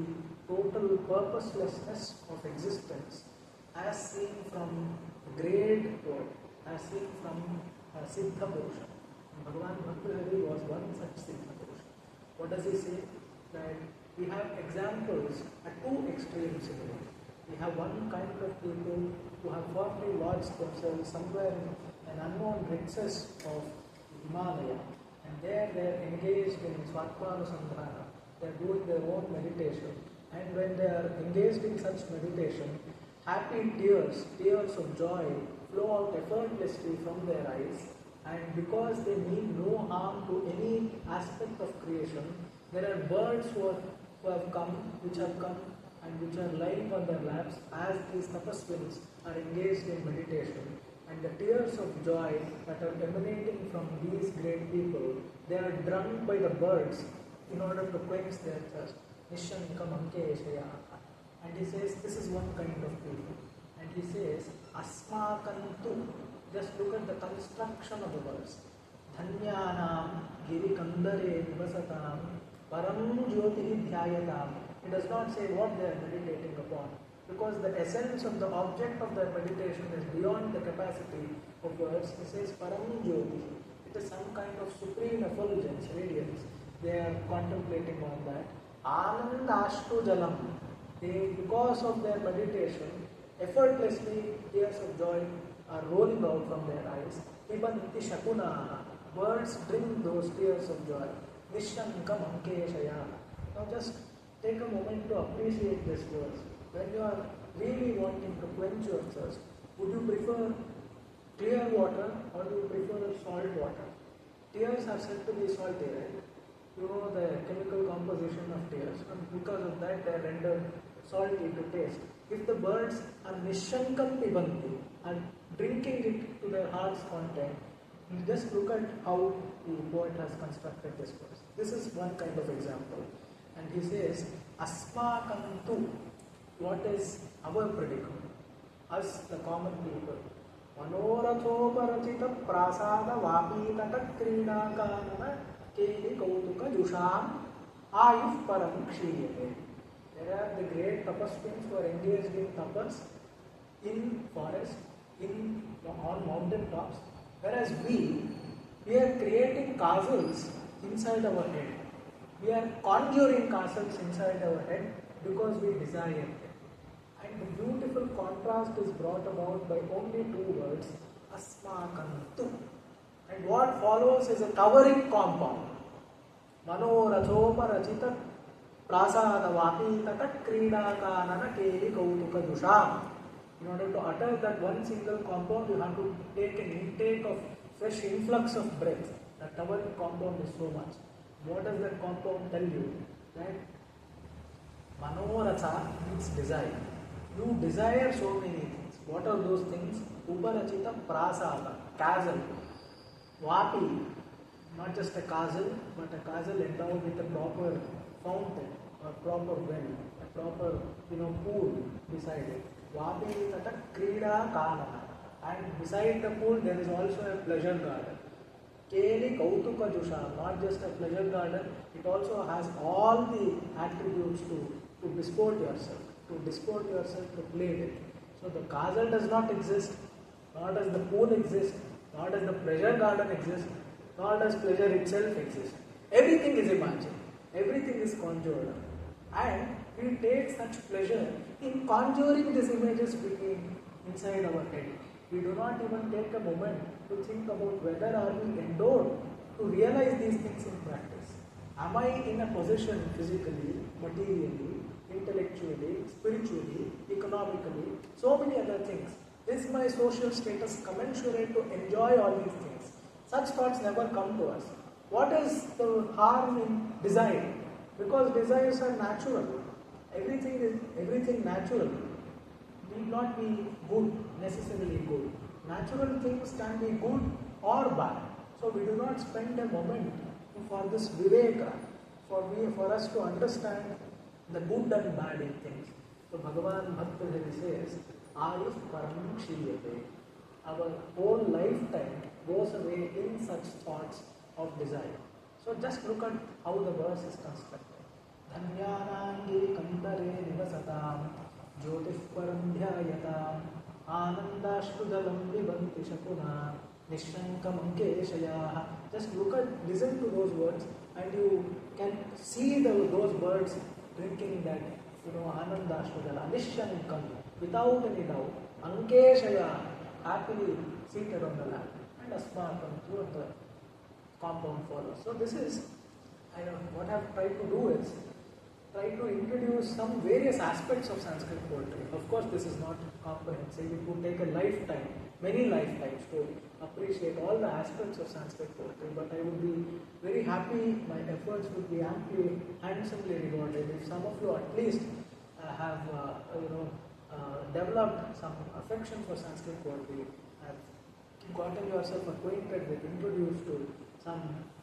total purposelessness of existence as seen from the great poet, as seen from Siddha Purusha. Bhagavan Bhattacharya was one such Siddha Purusha. What does he say? That we have examples at two extremes in the world. We have one kind of people who have firmly lodged themselves somewhere in an unknown recess of Himalaya, and there they are engaged in Svatmanusandhana. They are doing their own meditation, and when they are engaged in such meditation, happy tears of joy flow out effortlessly from their eyes, and because they mean no harm to any aspect of creation, there are birds who have come and which are lying on their laps as these tapasvins are engaged in meditation. And the tears of joy that are emanating from these great people, they are drunk by the birds in order to quench their thirst. Nishankam ankeshaya. And he says, this is one kind of people. And he says, asmakantu. Just look at the construction of the words. Dhanyanam giri kandare nivasatam param jyoti dhyayatam. It does not say what they are meditating upon, because the essence of the object of their meditation is beyond the capacity of words. It says Param Jyoti. It is some kind of supreme effulgence, radiance. They are contemplating on that. Anandashtu Jalam. They, because of their meditation, effortlessly tears of joy are rolling out from their eyes. Pibanti Shakuna. Birds drink those tears of joy. Nishankam Ankeshaya. Now just take a moment to appreciate this verse. When you are really wanting to quench your thirst, would you prefer clear water or do you prefer salt water? Tears are said to be salty, right? You know the chemical composition of tears, and because of that they are rendered salty to taste. If the birds are nishankam pibanti and drinking it to their heart's content, just look at how the poet has constructed this verse. This is one kind of example. And he says, asmakantu, what is our predicament? Us, the common people. Manoratho parachita prasada vapitata krida kanana keli kautuka jusham ayuh param kshiyate. There are the great tapasvins who are engaged in tapas, in forest, on mountain tops, whereas we are creating castles inside our head. We are conjuring castles inside our head because we desire them. And the beautiful contrast is brought about by only two words, asmakantu. And what follows is a towering compound. Manorathoparachita prasada vapitata krida kanana keli kautuka dusham. In order to utter that one single compound, you have to take an intake of fresh influx of breath. The towering compound is so much. What does that compound tell you? That Manoratha means desire. You desire so many things. What are those things? Uparachita prasada, castle. Vapi, not just a castle, but a castle endowed with a proper fountain, a proper well, a proper pool beside it. Vapi tata krida kanana. And beside the pool there is also a pleasure garden. Keli kautuka jusha, not just a pleasure garden, it also has all the attributes to disport yourself, to play with. So the castle does not exist, nor does the pool exist, nor does the pleasure garden exist, nor does pleasure itself exist. Everything is imagined, everything is conjured. And we take such pleasure in conjuring these images inside our head. We do not even take a moment to think about whether are we endowed to realize these things in practice. Am I in a position physically, materially, intellectually, spiritually, economically, so many other things. Is my social status commensurate to enjoy all these things? Such thoughts never come to us. What is the harm in desire? Because desires are natural. Everything natural need not be good, necessarily good. Natural things can be good or bad. So we do not spend a moment for this viveka, for us to understand the good and bad in things. So Bhagavan Bhakta says, Ayush Param Kshiyate. Our whole lifetime goes away in such thoughts of desire. So just look at how the verse is constructed. Dhanyanangi kandare nivasatam jyotish param dhyayatam anandashtudalam vibanti shakuna nishankam ankeshayah. Just listen to those words and you can see those words drinking that, anandashtudala, nishankam, without any doubt, ankeshayah, happily seated on the lap, and asmakam, throughout the compound follows. So this is, what I've tried to do is try to introduce some various aspects of Sanskrit poetry. Of course, this is not comprehensive. It would take a lifetime, many lifetimes to appreciate all the aspects of Sanskrit poetry. But I would be very happy, my efforts would be amply, handsomely rewarded if some of you at least have, developed some affection for Sanskrit poetry, have gotten yourself acquainted with, introduced to some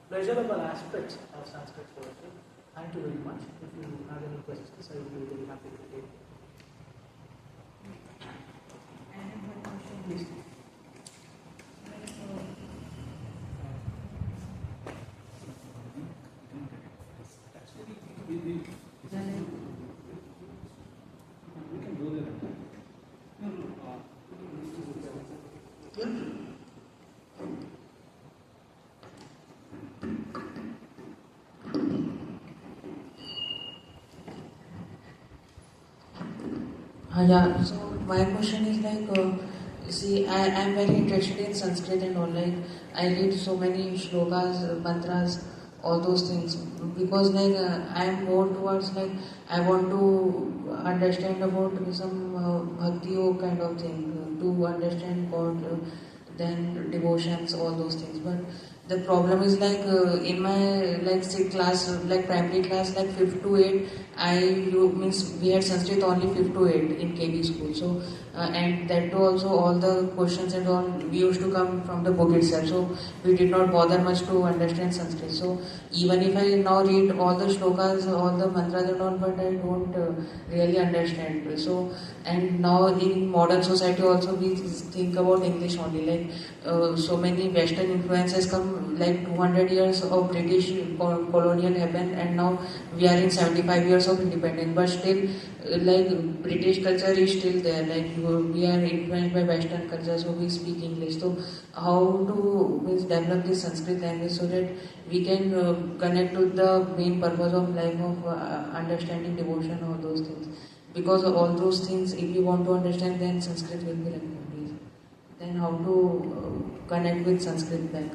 pleasurable aspects of Sanskrit poetry. Thank you very much. If you have any questions, I would be very happy to take. I have one question. Please. We can go there. Yeah, so my question is see, I am very interested in Sanskrit and all. I read so many shlokas, mantras, all those things because I am more towards I want to understand about some bhakti yoga kind of thing, to understand God, then devotions, all those things. But the problem is in my say class, primary class, 5th to 8th, means we had Sanskrit only 5th to 8th in KB school. So and that too also all the questions and all we used to come from the book itself. So we did not bother much to understand Sanskrit. So even if I now read all the shlokas, all the mantras and all, but I don't really understand. So and now in modern society also we think about English only. So many Western influences come, 200 years of British colonial happened, and now we are in 75 years of independence. But still, British culture is still there. We are influenced by Western culture, so we speak English. So how to develop this Sanskrit language so that we can connect to the main purpose of life of understanding devotion, all those things. Because all those things, if you want to understand, then Sanskrit will be required. Then how to connect with Sanskrit back?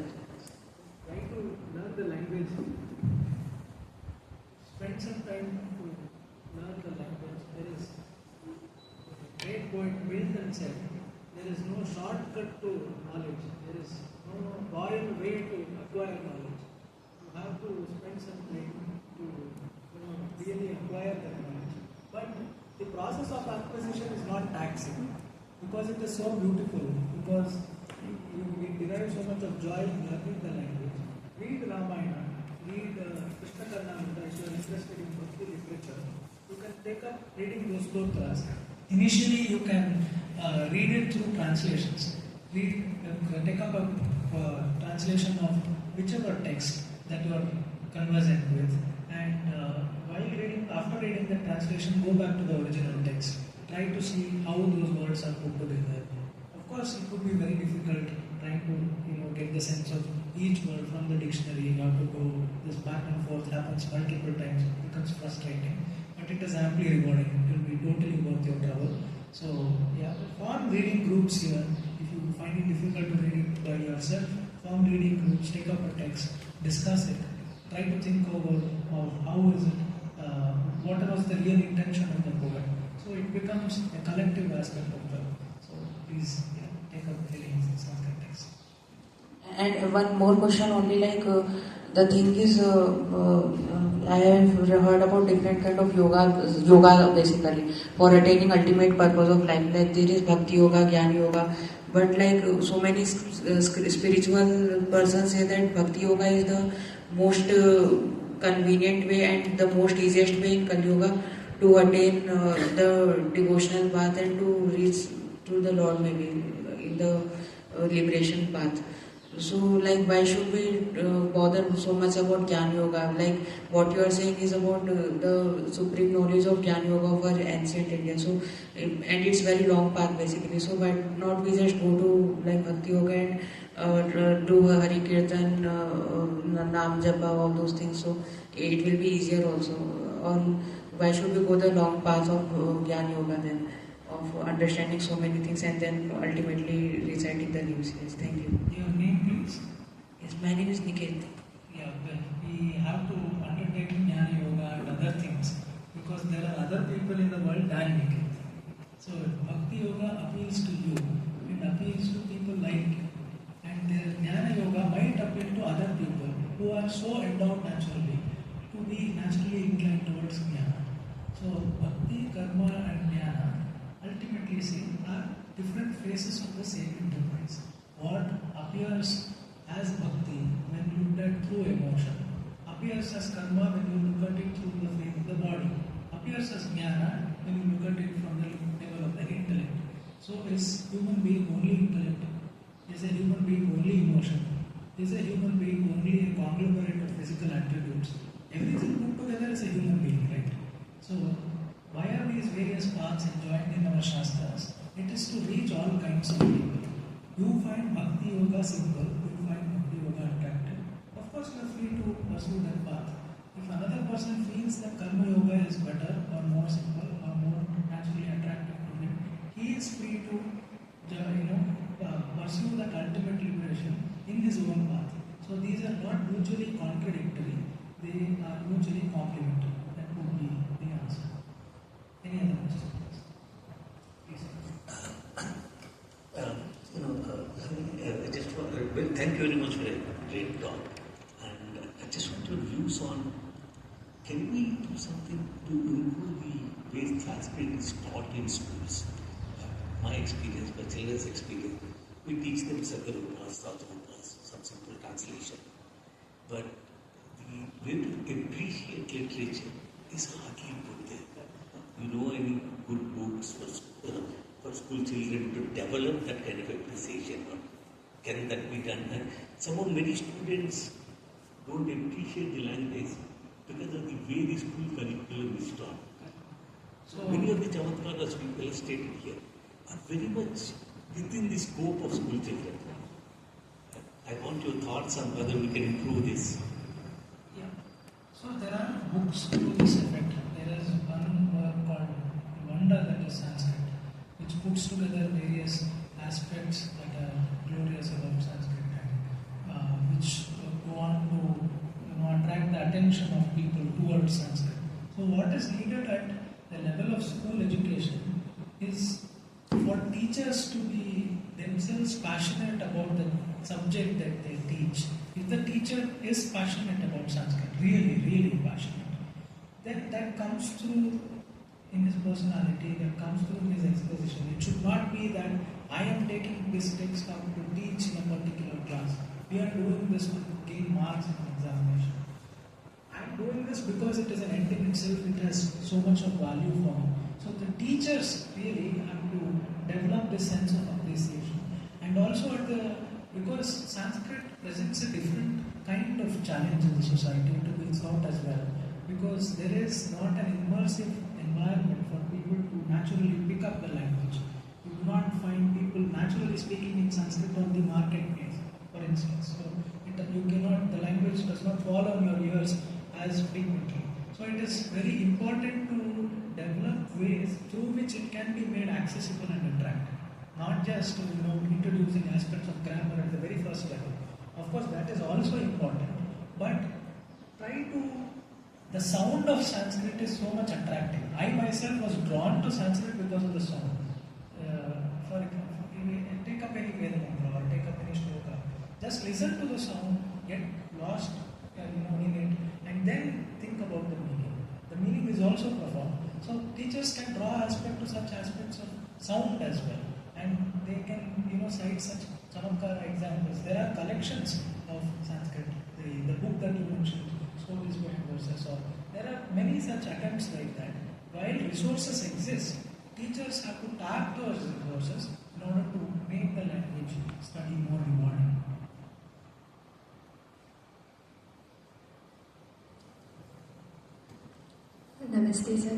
Try to learn the language. Spend some time to learn the language. There is a great poet Milton said, there is no shortcut to knowledge. There is no royal way to acquire knowledge. You have to spend some time to really acquire that knowledge. But the process of acquisition is not taxing because it is so beautiful. Because you derive so much of joy in learning the language. Read Ramayana, read Krishna Karnamrita if you are interested in Bhakti literature. You can take up reading those stotras. Initially, you can read it through translations. Take up a translation of whichever text that you are conversant with, and after reading the translation, go back to the original text. Try to see how those words are put together. Of course, it would be very difficult trying to get the sense of each word from the dictionary. You have to go this back and forth, happens multiple times. It becomes frustrating, but it is amply rewarding. It will be totally worth your trouble. So yeah, form reading groups here. If you find it difficult to read it by yourself, form reading groups. Take up a text, discuss it. Try to think over how is it, what was the real intention of the poet. So it becomes a collective aspect of the. So please take up the Sanskrit text. And one more question only, like the thing is, I have heard about different kind of yoga basically for attaining ultimate purpose of life. Like there is bhakti yoga, jnana yoga, but like so many spiritual persons say that bhakti yoga is the most convenient way and the most easiest way in Kali Yuga to attain the devotional path and to reach to the Lord, maybe in the liberation path. So, like, why should we bother so much about Jnana Yoga? Like, what you are saying is about the supreme knowledge of Jnana Yoga for ancient India. So, and it's very long path basically. So, why not we just go to like Bhakti Yoga and do Hari Kirtan, Naam Japa, all those things. So, it will be easier also. Or why should we go the long path of Jnana Yoga then? Of understanding so many things and then ultimately reciting the names. Yes, thank you. Your name, please? Yes, my name is Niket. Yeah, well, we have to undertake Jnana Yoga and other things because there are other people in the world than Niket. So, Bhakti Yoga appeals to you and appeals to people like you. And the Jnana Yoga might appeal to other people who are so endowed naturally to be naturally inclined towards Jnana. So, Bhakti, Karma, and Jnana ultimately are different phases of the same enterprise. What appears as bhakti when looked at through emotion, appears as karma when you look at it through the frame of the body, appears as jnana when you look at it from the level of the intellect. So is human being only intellect? Is a human being only emotion? Is a human being only a conglomerate of physical attributes? Everything put together is a human being, right? So why are these various paths enjoined in our Shastras? It is to reach all kinds of people. You find Bhakti Yoga simple, you find Bhakti Yoga attractive. Of course, you are free to pursue that path. If another person feels that Karma Yoga is better or more simple or more naturally attractive to him, he is free to pursue that ultimate liberation in his own path. So these are not mutually contradictory, they are mutually complementary. That would be the answer. Any other questions? Please. Thank you very much for a great talk. And I just want your views on, can we do something to improve the way Sanskrit is taught in schools? My experience, my children's experience, we teach them Sagarupas, Sadhurupas, some simple translation. But the way to appreciate literature is hardly put there. You know any good books for school children to develop that kind of appreciation? Or can that be done? And somehow many students don't appreciate the language because of the way the school curriculum is taught. So many of the chamatkaras we illustrated here are very much within the scope of school children. I want your thoughts on whether we can improve this. Yeah. So there are books to this effect. There is one work called Wonder, that is Sanskrit, which puts together various aspects that are glorious about Sanskrit and which go on to attract the attention of people towards Sanskrit. So what is needed at the level of school education is for teachers to be themselves passionate about the subject that they teach. If the teacher is passionate about Sanskrit, really passionate, then that comes through in his personality, that comes through in his exposition. It should not be that I am taking this text out to teach in a particular class. We are doing this to gain marks in an examination. I am doing this because it is an end in itself, it has so much of value for me. So the teachers really have to develop this sense of appreciation. And also because Sanskrit presents a different kind of challenge in the society to be thought as well. Because there is not an immersive environment for people to naturally pick up the language. You do not find people naturally speaking in Sanskrit on the marketplace, for instance. So the language does not fall on your ears as frequently. So it is very important to develop ways through which it can be made accessible and attractive. Not just introducing aspects of grammar at the very first level. Of course, that is also important, but the sound of Sanskrit is so much attractive. I myself was drawn to Sanskrit because of the sound. For example, take up any Veda mantra or take up any shloka. Just listen to the sound, get lost in it, and then think about the meaning. The meaning is also profound. So teachers can draw such aspects of sound as well, and they can cite such chamatkara examples. There are collections of Sanskrit, the book that you mentioned, Stories Behind Verses, or there are many such attempts like that. While resources exist, teachers have to tap those resources in order to make the language study more rewarding. Namaste, sir.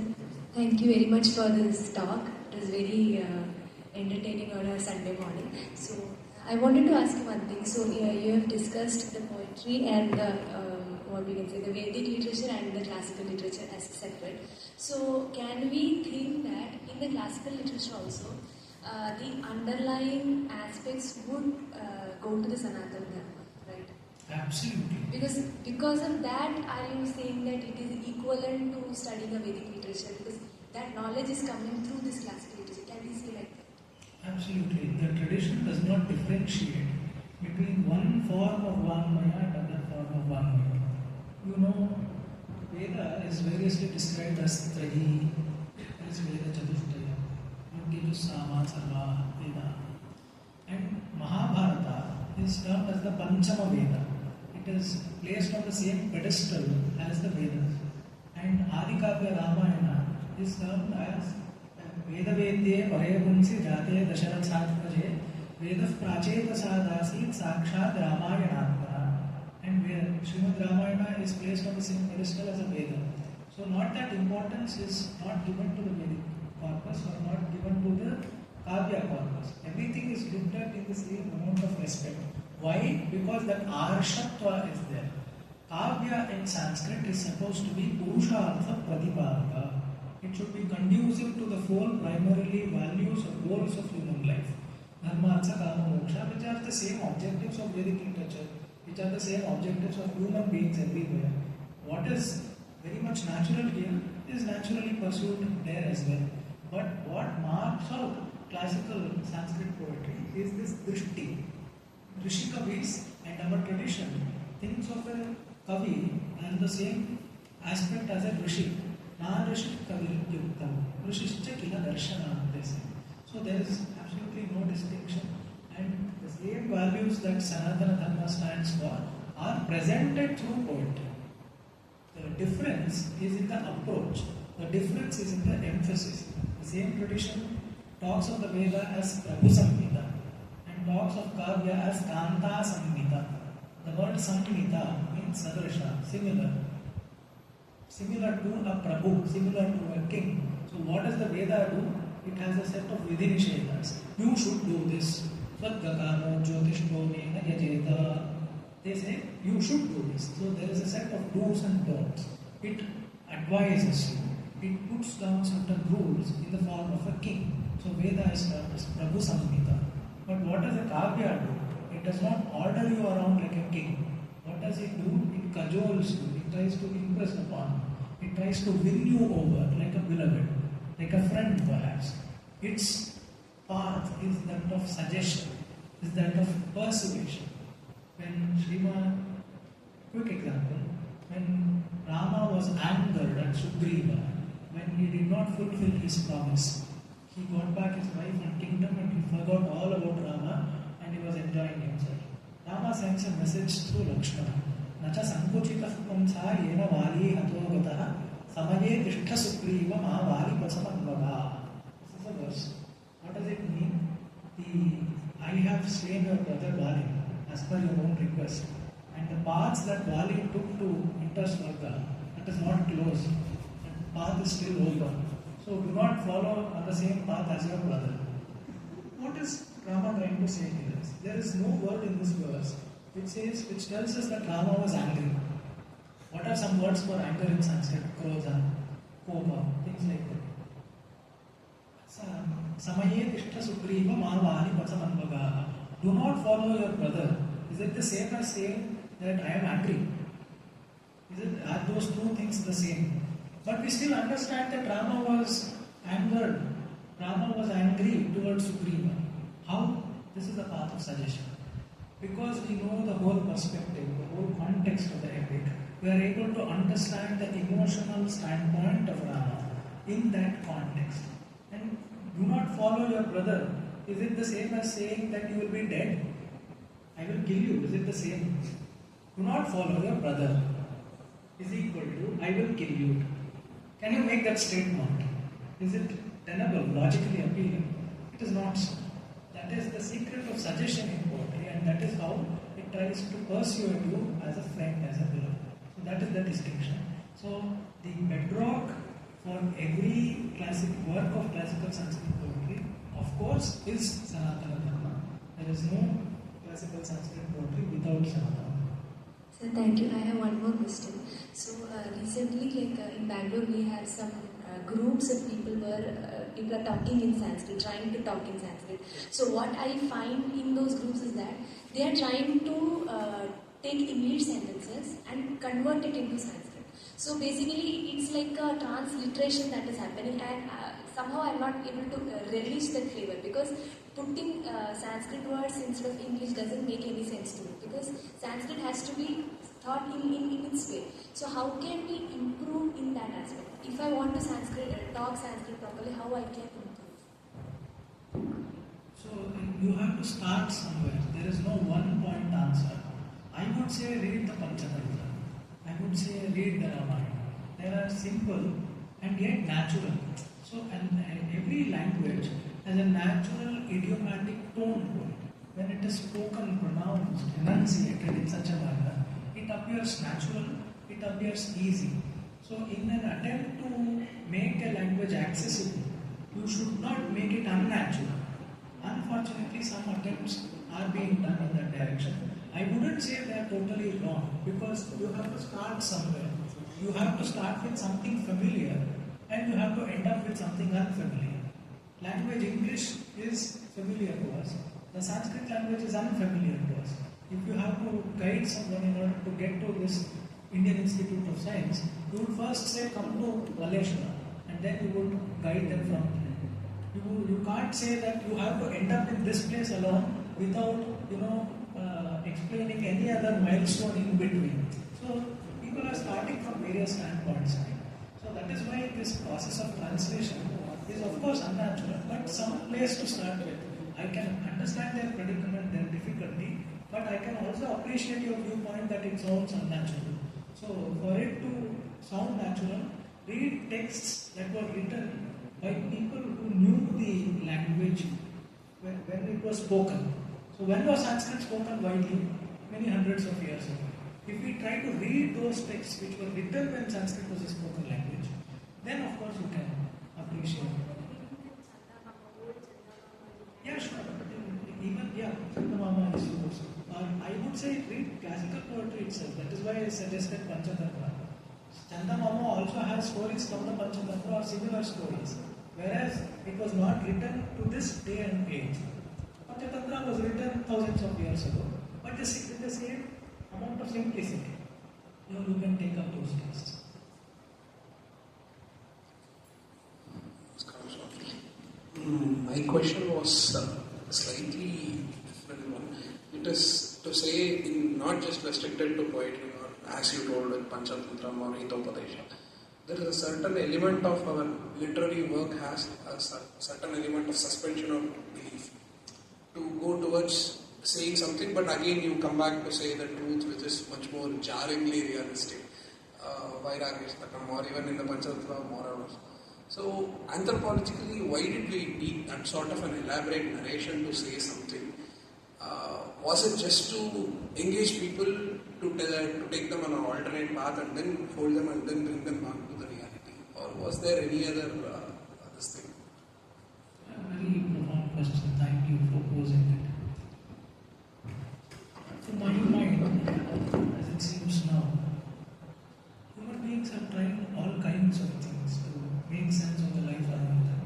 Thank you very much for this talk. It was very entertaining on a Sunday morning. So, I wanted to ask you one thing. So, you have discussed the poetry and the Vedic literature and the classical literature as separate. So, can we think that in the classical literature also, the underlying aspects would go to the Sanatana Dharma, right? Absolutely. Because of that, are you saying that it is equivalent to studying a Vedic literature? Because that knowledge is coming through this classical literature. Can we say like that? Absolutely. The tradition does not differentiate between one form of Vangmaya and another form of Vangmaya. Veda is variously described as Trahi, as Veda Chatushtaya, Sama, Sarva, Veda. And Mahabharata is termed as the Panchama Veda. It is placed on the same pedestal as the Vedas. And Adikavya Ramayana is termed as Veda Vedye Parayabunsi Jate Dasharathatmaje Vedah Pracheta Sadasi Sakshat Ramayanatmana. And Srimad Ramayana is placed on the same pedestal as a Veda. So not that importance is not given to the Vedic corpus or not given to the Kavya corpus. Everything is looked at in the same amount of respect. Why? Because that Arshatva is there. Kavya in Sanskrit is supposed to be Purushartha Pratipavaka. It should be conducive to the four primarily values or goals of human life. Dharma, Artha, Kama, Moksha, which are the same objectives of Vedic literature, which are the same objectives of human beings everywhere. What is very much natural here is naturally pursued there as well. But what marks out classical Sanskrit poetry is this drishti. Rishi Kavis and our tradition thinks of a Kavi as the same aspect as a Rishi. Na Rishi Kavi Yuktam. Rishishcha Kila Darshana, they say. So there is absolutely no distinction, and the same values that Sanatana Dharma stands for are presented through poetry. The difference is in the approach. The difference is in the emphasis. The same tradition talks of the Veda as Prabhu Samhita and talks of Kavya as Kanta Samhita. The word Samhita means Sadrisha, similar. Similar to a Prabhu, similar to a king. So what does the Veda do? It has a set of Vidhi Nishedas. You should do this. Swadgakamo Jyotishtomena Yajeta. They say you should do this. So there is a set of do's and don'ts. It advises you. It puts down certain rules in the form of a king. So Veda is termed as Prabhu Samhita. But what does a Kavya do? It does not order you around like a king. What does it do? It cajoles you. It tries to impress upon you. It tries to win you over like a beloved, like a friend perhaps. Its path is that of suggestion, is that of persuasion. When quick example, when Rama was angered at Sugriva, when he did not fulfill his promise, he got back his wife and kingdom and he forgot all about Rama and he was enjoying himself. Rama sends a message through Lakshmana. Nacha sankuchitah pamsa yena vali hatogataha samaye tishtha Sugriva ma vali pasamanvaga. This is a verse. What does it mean? I have slain your brother Vali as per your own request. And the paths that Vali took to enter Swarga, that is not closed. The path is still open. So do not follow on the same path as your brother. What is Rama trying to say here? There is no word in this verse which tells us that Rama was angry. What are some words for anger in Sanskrit? Krodha, Koma, things like that. Samaye Tishta Sugriva Mavali Pasamanvaga. Do not follow your brother. Is it the same as saying that I am angry? Are those two things the same? But we still understand that Rama was angered. Rama was angry towards Sugriva. How? This is the path of suggestion. Because we know the whole perspective, the whole context of the epic, we are able to understand the emotional standpoint of Rama in that context. And do not follow your brother. Is it the same as saying that you will be dead? I will kill you. Is it the same? Do not follow your brother is equal to I will kill you. Can you make that statement? Is it tenable, logically appealing? It is not so. That is the secret of suggestion in poetry, and that is how it tries to persuade you as a friend, as a beloved. So that is the distinction. So the bedrock for every classic work of classical Sanskrit poetry, of course, is Sanatana Dharma. There is no classical Sanskrit poetry without Sanatana. Sir, thank you. I have one more question. So recently, in Bangalore, we have some groups of people where people are talking in Sanskrit, trying to talk in Sanskrit. So what I find in those groups is that they are trying to take English sentences and convert it into Sanskrit. So basically, it's like a transliteration that is happening, and somehow I'm not able to relish that flavor, because putting Sanskrit words instead of English doesn't make any sense to me, because Sanskrit has to be taught in its way. So how can we improve in that aspect? If I want to talk Sanskrit properly, how I can improve? So you have to start somewhere. There is no one point answer. I would say read the Panchatantra. I would say read the Ramayana. They are simple and yet natural. So every language has a natural idiomatic tone to it. When it is spoken, pronounced, enunciated in such a manner, it appears natural, it appears easy. So in an attempt to make a language accessible, you should not make it unnatural. Unfortunately, some attempts are being done in that direction. I wouldn't say they are totally wrong, because you have to start somewhere. You have to start with something familiar, and you have to end up with something unfamiliar. Language English is familiar to us. The Sanskrit language is unfamiliar to us. If you have to guide someone in order to get to this Indian Institute of Science, you would first say come to Malaysia, and then you would guide them from there. You can't say that you have to end up in this place alone without explaining any other milestone in between. So people are starting from various standpoints. So that is why this process of translation is of course unnatural, but some place to start with. I can understand their predicament, their difficulty, but I can also appreciate your viewpoint that it sounds unnatural. So for it to sound natural, read texts that were written by people who knew the language when it was spoken. So when was Sanskrit spoken widely? Many hundreds of years ago. If we try to read those texts which were written when Sanskrit was a spoken language, then of course you can appreciate it. Yeah, sure. Even, Chandamama is used. I would say read classical poetry itself. That is why I suggested Panchatantra. Chandamama also has stories from the Panchatantra or similar stories. Whereas it was not written to this day and age. Panchatantra was written thousands of years ago, but with the same amount of simplicity. You can take up those texts. My question was slightly different one. It is to say, not just restricted to poetry, or as you told with Panchatantra or Hitopadesha. There is a certain element of our literary work has a certain element of suspension of belief to go towards saying something, but again you come back to say the truth, which is much more jarringly realistic. Vairagya or even in the Panchatantra Moravas. So anthropologically, why did we need that sort of an elaborate narration to say something? Was it just to engage people, to take them on an alternate path and then hold them and then bring them back to the reality? Or was there any other this thing? A very profound question. Thank you for posing it. To my mind, as it seems now, human beings are trying all kinds of things to make sense of the life around them.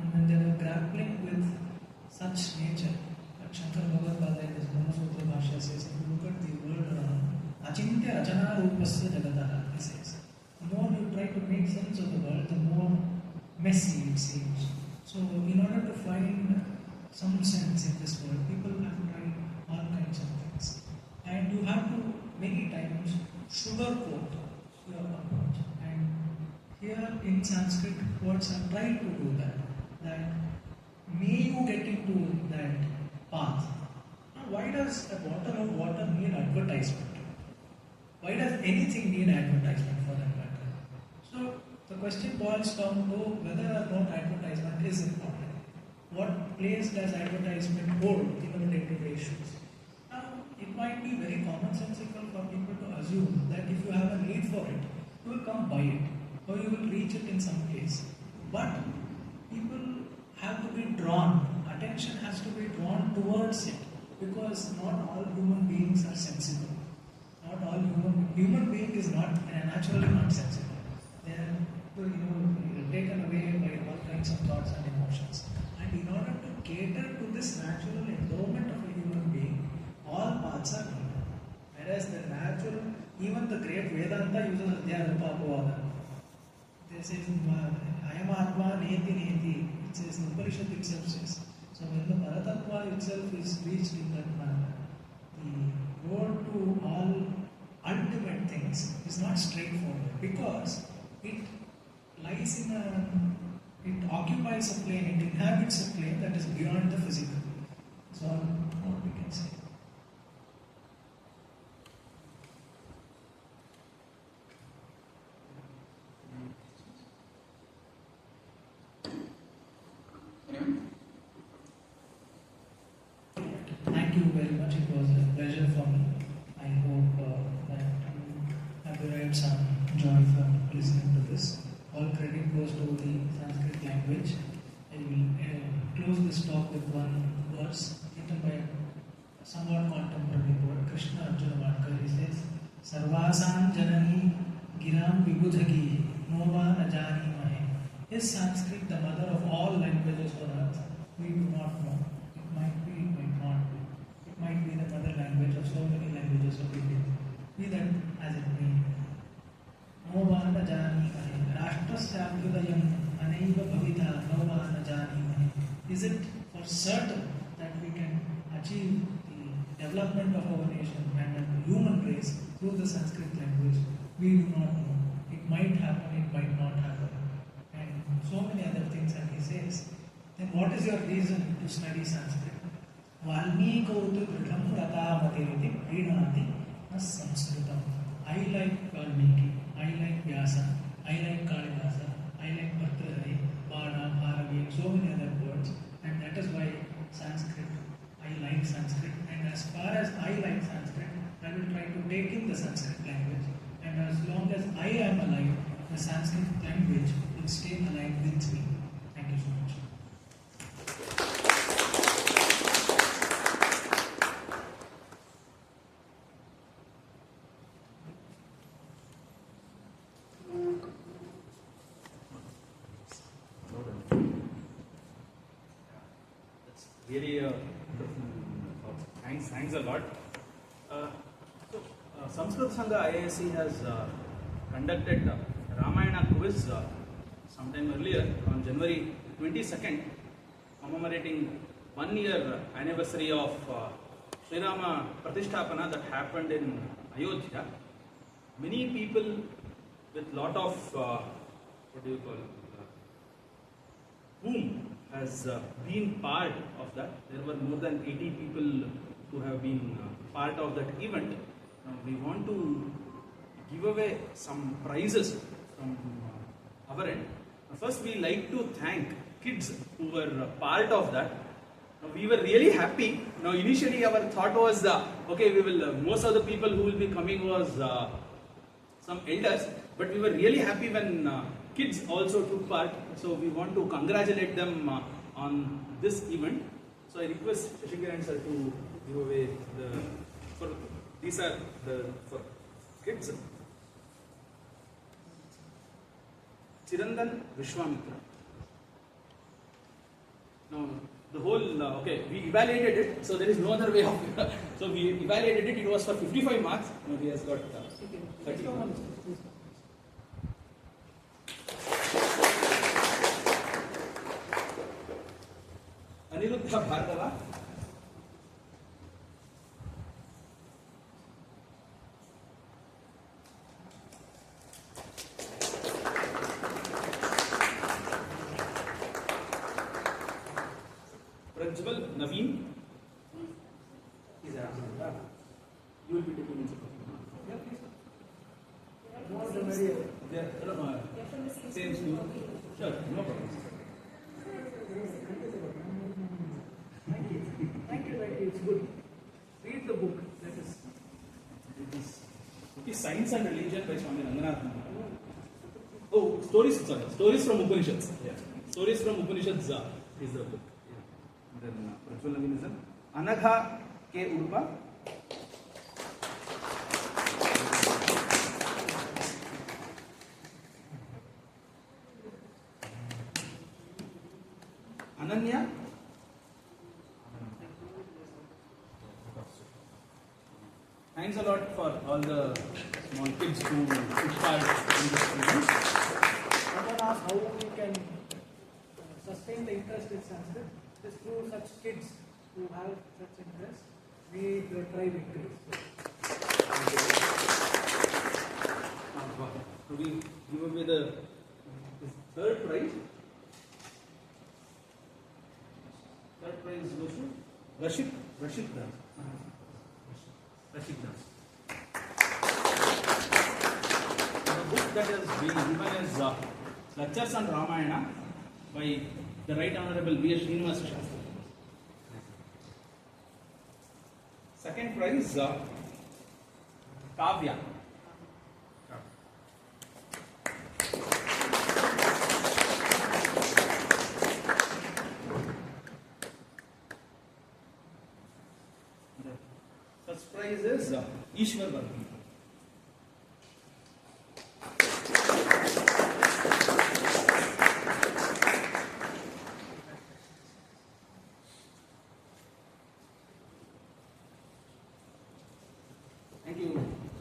And when they were grappling with such nature, like Shankar Bhagavad in his Brahma Sutra Bhashya says, if you look at the world around, Achintya Ajana Rupasya Jagataha, he says. The more you try to make sense of the world, the more messy it seems. So in order to find some sense in this world. People have tried all kinds of things. And you have to, many times, sugarcoat your approach. And here in Sanskrit, words are trying to do that. That may you get into that path. Now, why does a bottle of water need advertisement? Why does anything need advertisement for that matter? So, the question boils down to whether or not advertisement is important. What place does advertisement hold in our day-to-day issues? Now, it might be very commonsensical for people to assume that if you have a need for it, you will come buy it or you will reach it in some place. But people have to be drawn, attention has to be drawn towards it, because not all human beings are sensible. Not all human being is not naturally not sensible. They are taken away by all kinds of thoughts and emotions. And in order to cater to this natural endowment of a human being, all paths are needed. Whereas the natural, even the great Vedanta uses Adhyarupapavada. They say, Ayam Atma Neti Neti. It says, the Upanishad itself says. So when the Paratatva itself is reached in that manner, the road to all ultimate things is not straightforward, because it lies it occupies a plane, it inhabits a plane that is beyond the physical. That's all what we can say. Thank you very much. It was a pleasure for me. I hope that you have derived some joy from listening to this. All credit goes to the Sanskrit language. I will close this talk with one verse written by a somewhat contemporary poet, Krishna Arjuna Vadkar. He says, Sarvasam Janani Giram Vibudhagi Nova Najani Mahe. Is Sanskrit the mother of all languages on earth? We do not know. It might be, it might not be. It might be the mother language of so many languages of India. Be that as it may. Nova Najani Mahe. Rashtrasyabhyudayam Anaiva Bhavita Nova Najani Mahe. Is it for certain that we can achieve the development of our nation and of the human race through the Sanskrit language? We do not know. It might happen, it might not happen. And so many other things, and he says, then what is your reason to study Sanskrit? Valmikautu Dridham Ratamateti Prinati Nas Samskrutam. I like Valmiki, I like Vyasa, I like Kalidasa, I like Bhartrahari, Bana, Bharavi, and so many other words. And that is why Sanskrit, I like Sanskrit. And as far as I like Sanskrit, I will try to take in the Sanskrit language. And as long as I am alive, the Sanskrit language will stay alive with me. Thank you so much. That's really thanks a lot. Samskrit Sangha IISc has conducted Ramayana quiz sometime earlier on January 22nd, commemorating 1 year anniversary of Sri Rama Pratisthapana that happened in Ayodhya. Many people with lot of whom has been part of that. There were more than 80 people who have been part of that event. Now we want to give away some prizes from our end. First, we like to thank kids who were part of that. Now, we were really happy. Now, initially our thought was, okay, we will. Most of the people who will be coming was some elders, but we were really happy when kids also took part. So we want to congratulate them on this event. So I request Shashi Kiran sir to give away these are for kids. Chirandan Vishwamitra. Now the whole okay, we evaluated it, so there is no other way of. So we evaluated it. It was for 55 marks. Now he has got 30 marks. Anirudh Prekkshaa Bhargava. Prajwal Naveen. Is absent. You will be taking his copy. Yeah, please. More the merrier. Same school. Sure, no problem. Thank you. Thank you. It's good. Read the book. That is. It is Science and Religion by Swami Ranganathan. Oh, stories from Upanishads. Yeah. Stories from Upanishads is the book. Yeah. Then Prajwal Naveen is Anagha K. Udupa. Ananya. Thanks a lot for all the small kids who took part in this event. Someone asked how we can sustain the interest in Sanskrit. Just through such kids who have such interest, we try victories. So we give away the third prize. Third prize goes to Rashid Das. Rashid Das. The book that is being given is Lectures on Ramayana by the Right Honorable B. Srinivasa Shastri. Second prize, Kavya. First prize is Ishwar Varma. Thank you,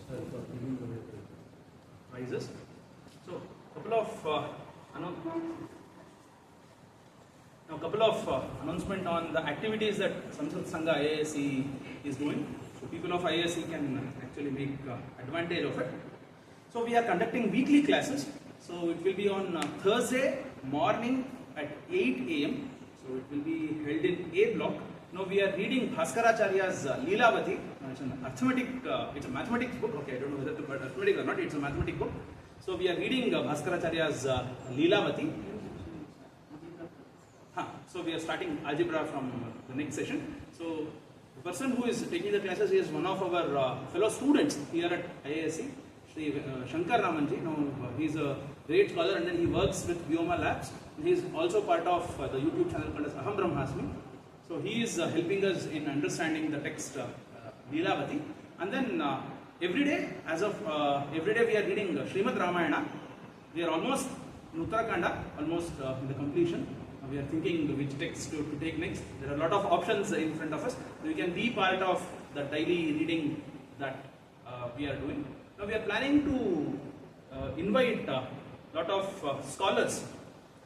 sir, for giving the prizes. So, couple of announcement on the activities that Samskrit Sangha IASC is doing. So, people of IASC can actually make advantage of it. So, we are conducting weekly classes. So, it will be on Thursday morning at 8 a.m. So, it will be held in A block. Now we are reading Bhaskaracharya's Leelavati. It's an arithmetic, it's a mathematics book. Okay, I don't know whether to put arithmetic or not. It's a mathematics book. So we are reading Bhaskaracharya's Leelavati. So we are starting algebra from the next session. So the person who is taking the classes is one of our fellow students here at IASC, Shri Shankar Ramanji. Now he is a great scholar and then he works with Vyoma Labs. He is also part of the YouTube channel called as Aham Brahmasmi. So he is helping us in understanding the text Leelavati. And then every day we are reading Srimad Ramayana. We are almost in Uttarakhanda, almost in the completion. We are thinking which text to take next. There are a lot of options in front of us. We can be part of the daily reading that we are doing. Now we are planning to invite a lot of scholars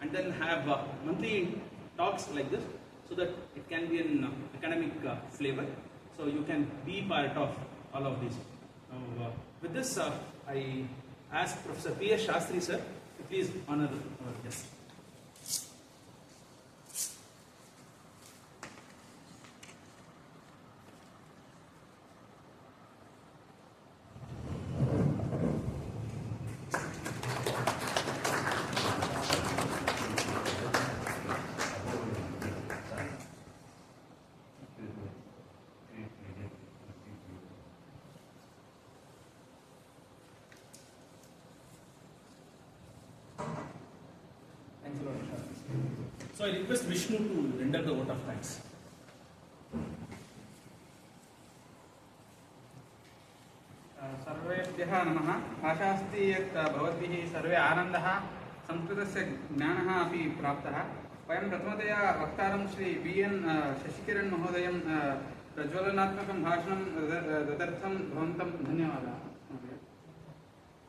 and then have monthly talks like this, so that it can be an academic flavor. So you can be part of all of these. Now, with this, I ask Professor P.S. Shastri sir to please honor our guest. So I request Vishnu to render the vote of thanks. सर्वेभ्यः नमः। आशा अस्ति यत् भवद्भिः सर्वे आनन्दः संस्कृतस्य ज्ञानः अपि प्राप्तः। वयं प्रथमतया वक्तारं श्री BN शशिकिरण् महोदयं प्रज्वलनात्मकं भाषणं ददर्थं भवन्तं धन्यवादाः।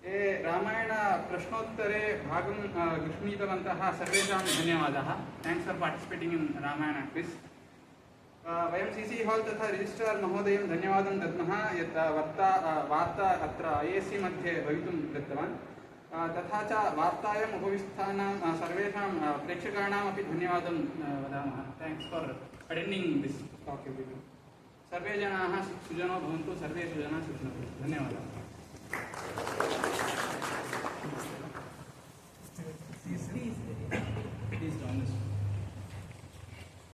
ये रामायण प्रश्नोत्तरे भागं गृह्णीतवन्तः सर्वेषां धन्यवादाः। Thanks for participating in Ramayana quiz. वयं सीसी हाल् तथा रिजिस्ट्रार् महोदयं धन्यवादं दद्मः यत् वार्ता अत्र ISC मध्ये भवितुं दत्तवान् तथा च वार्तायाम् उपविष्टानां सर्वेषां प्रेक्षकाणामपि धन्यवादं वदामः thanks for attending this talk everyone सर्वे जनाः सुजनो भवन्तु सर्वे सुजनाः सुखिनो भवन्तु धन्यवादाः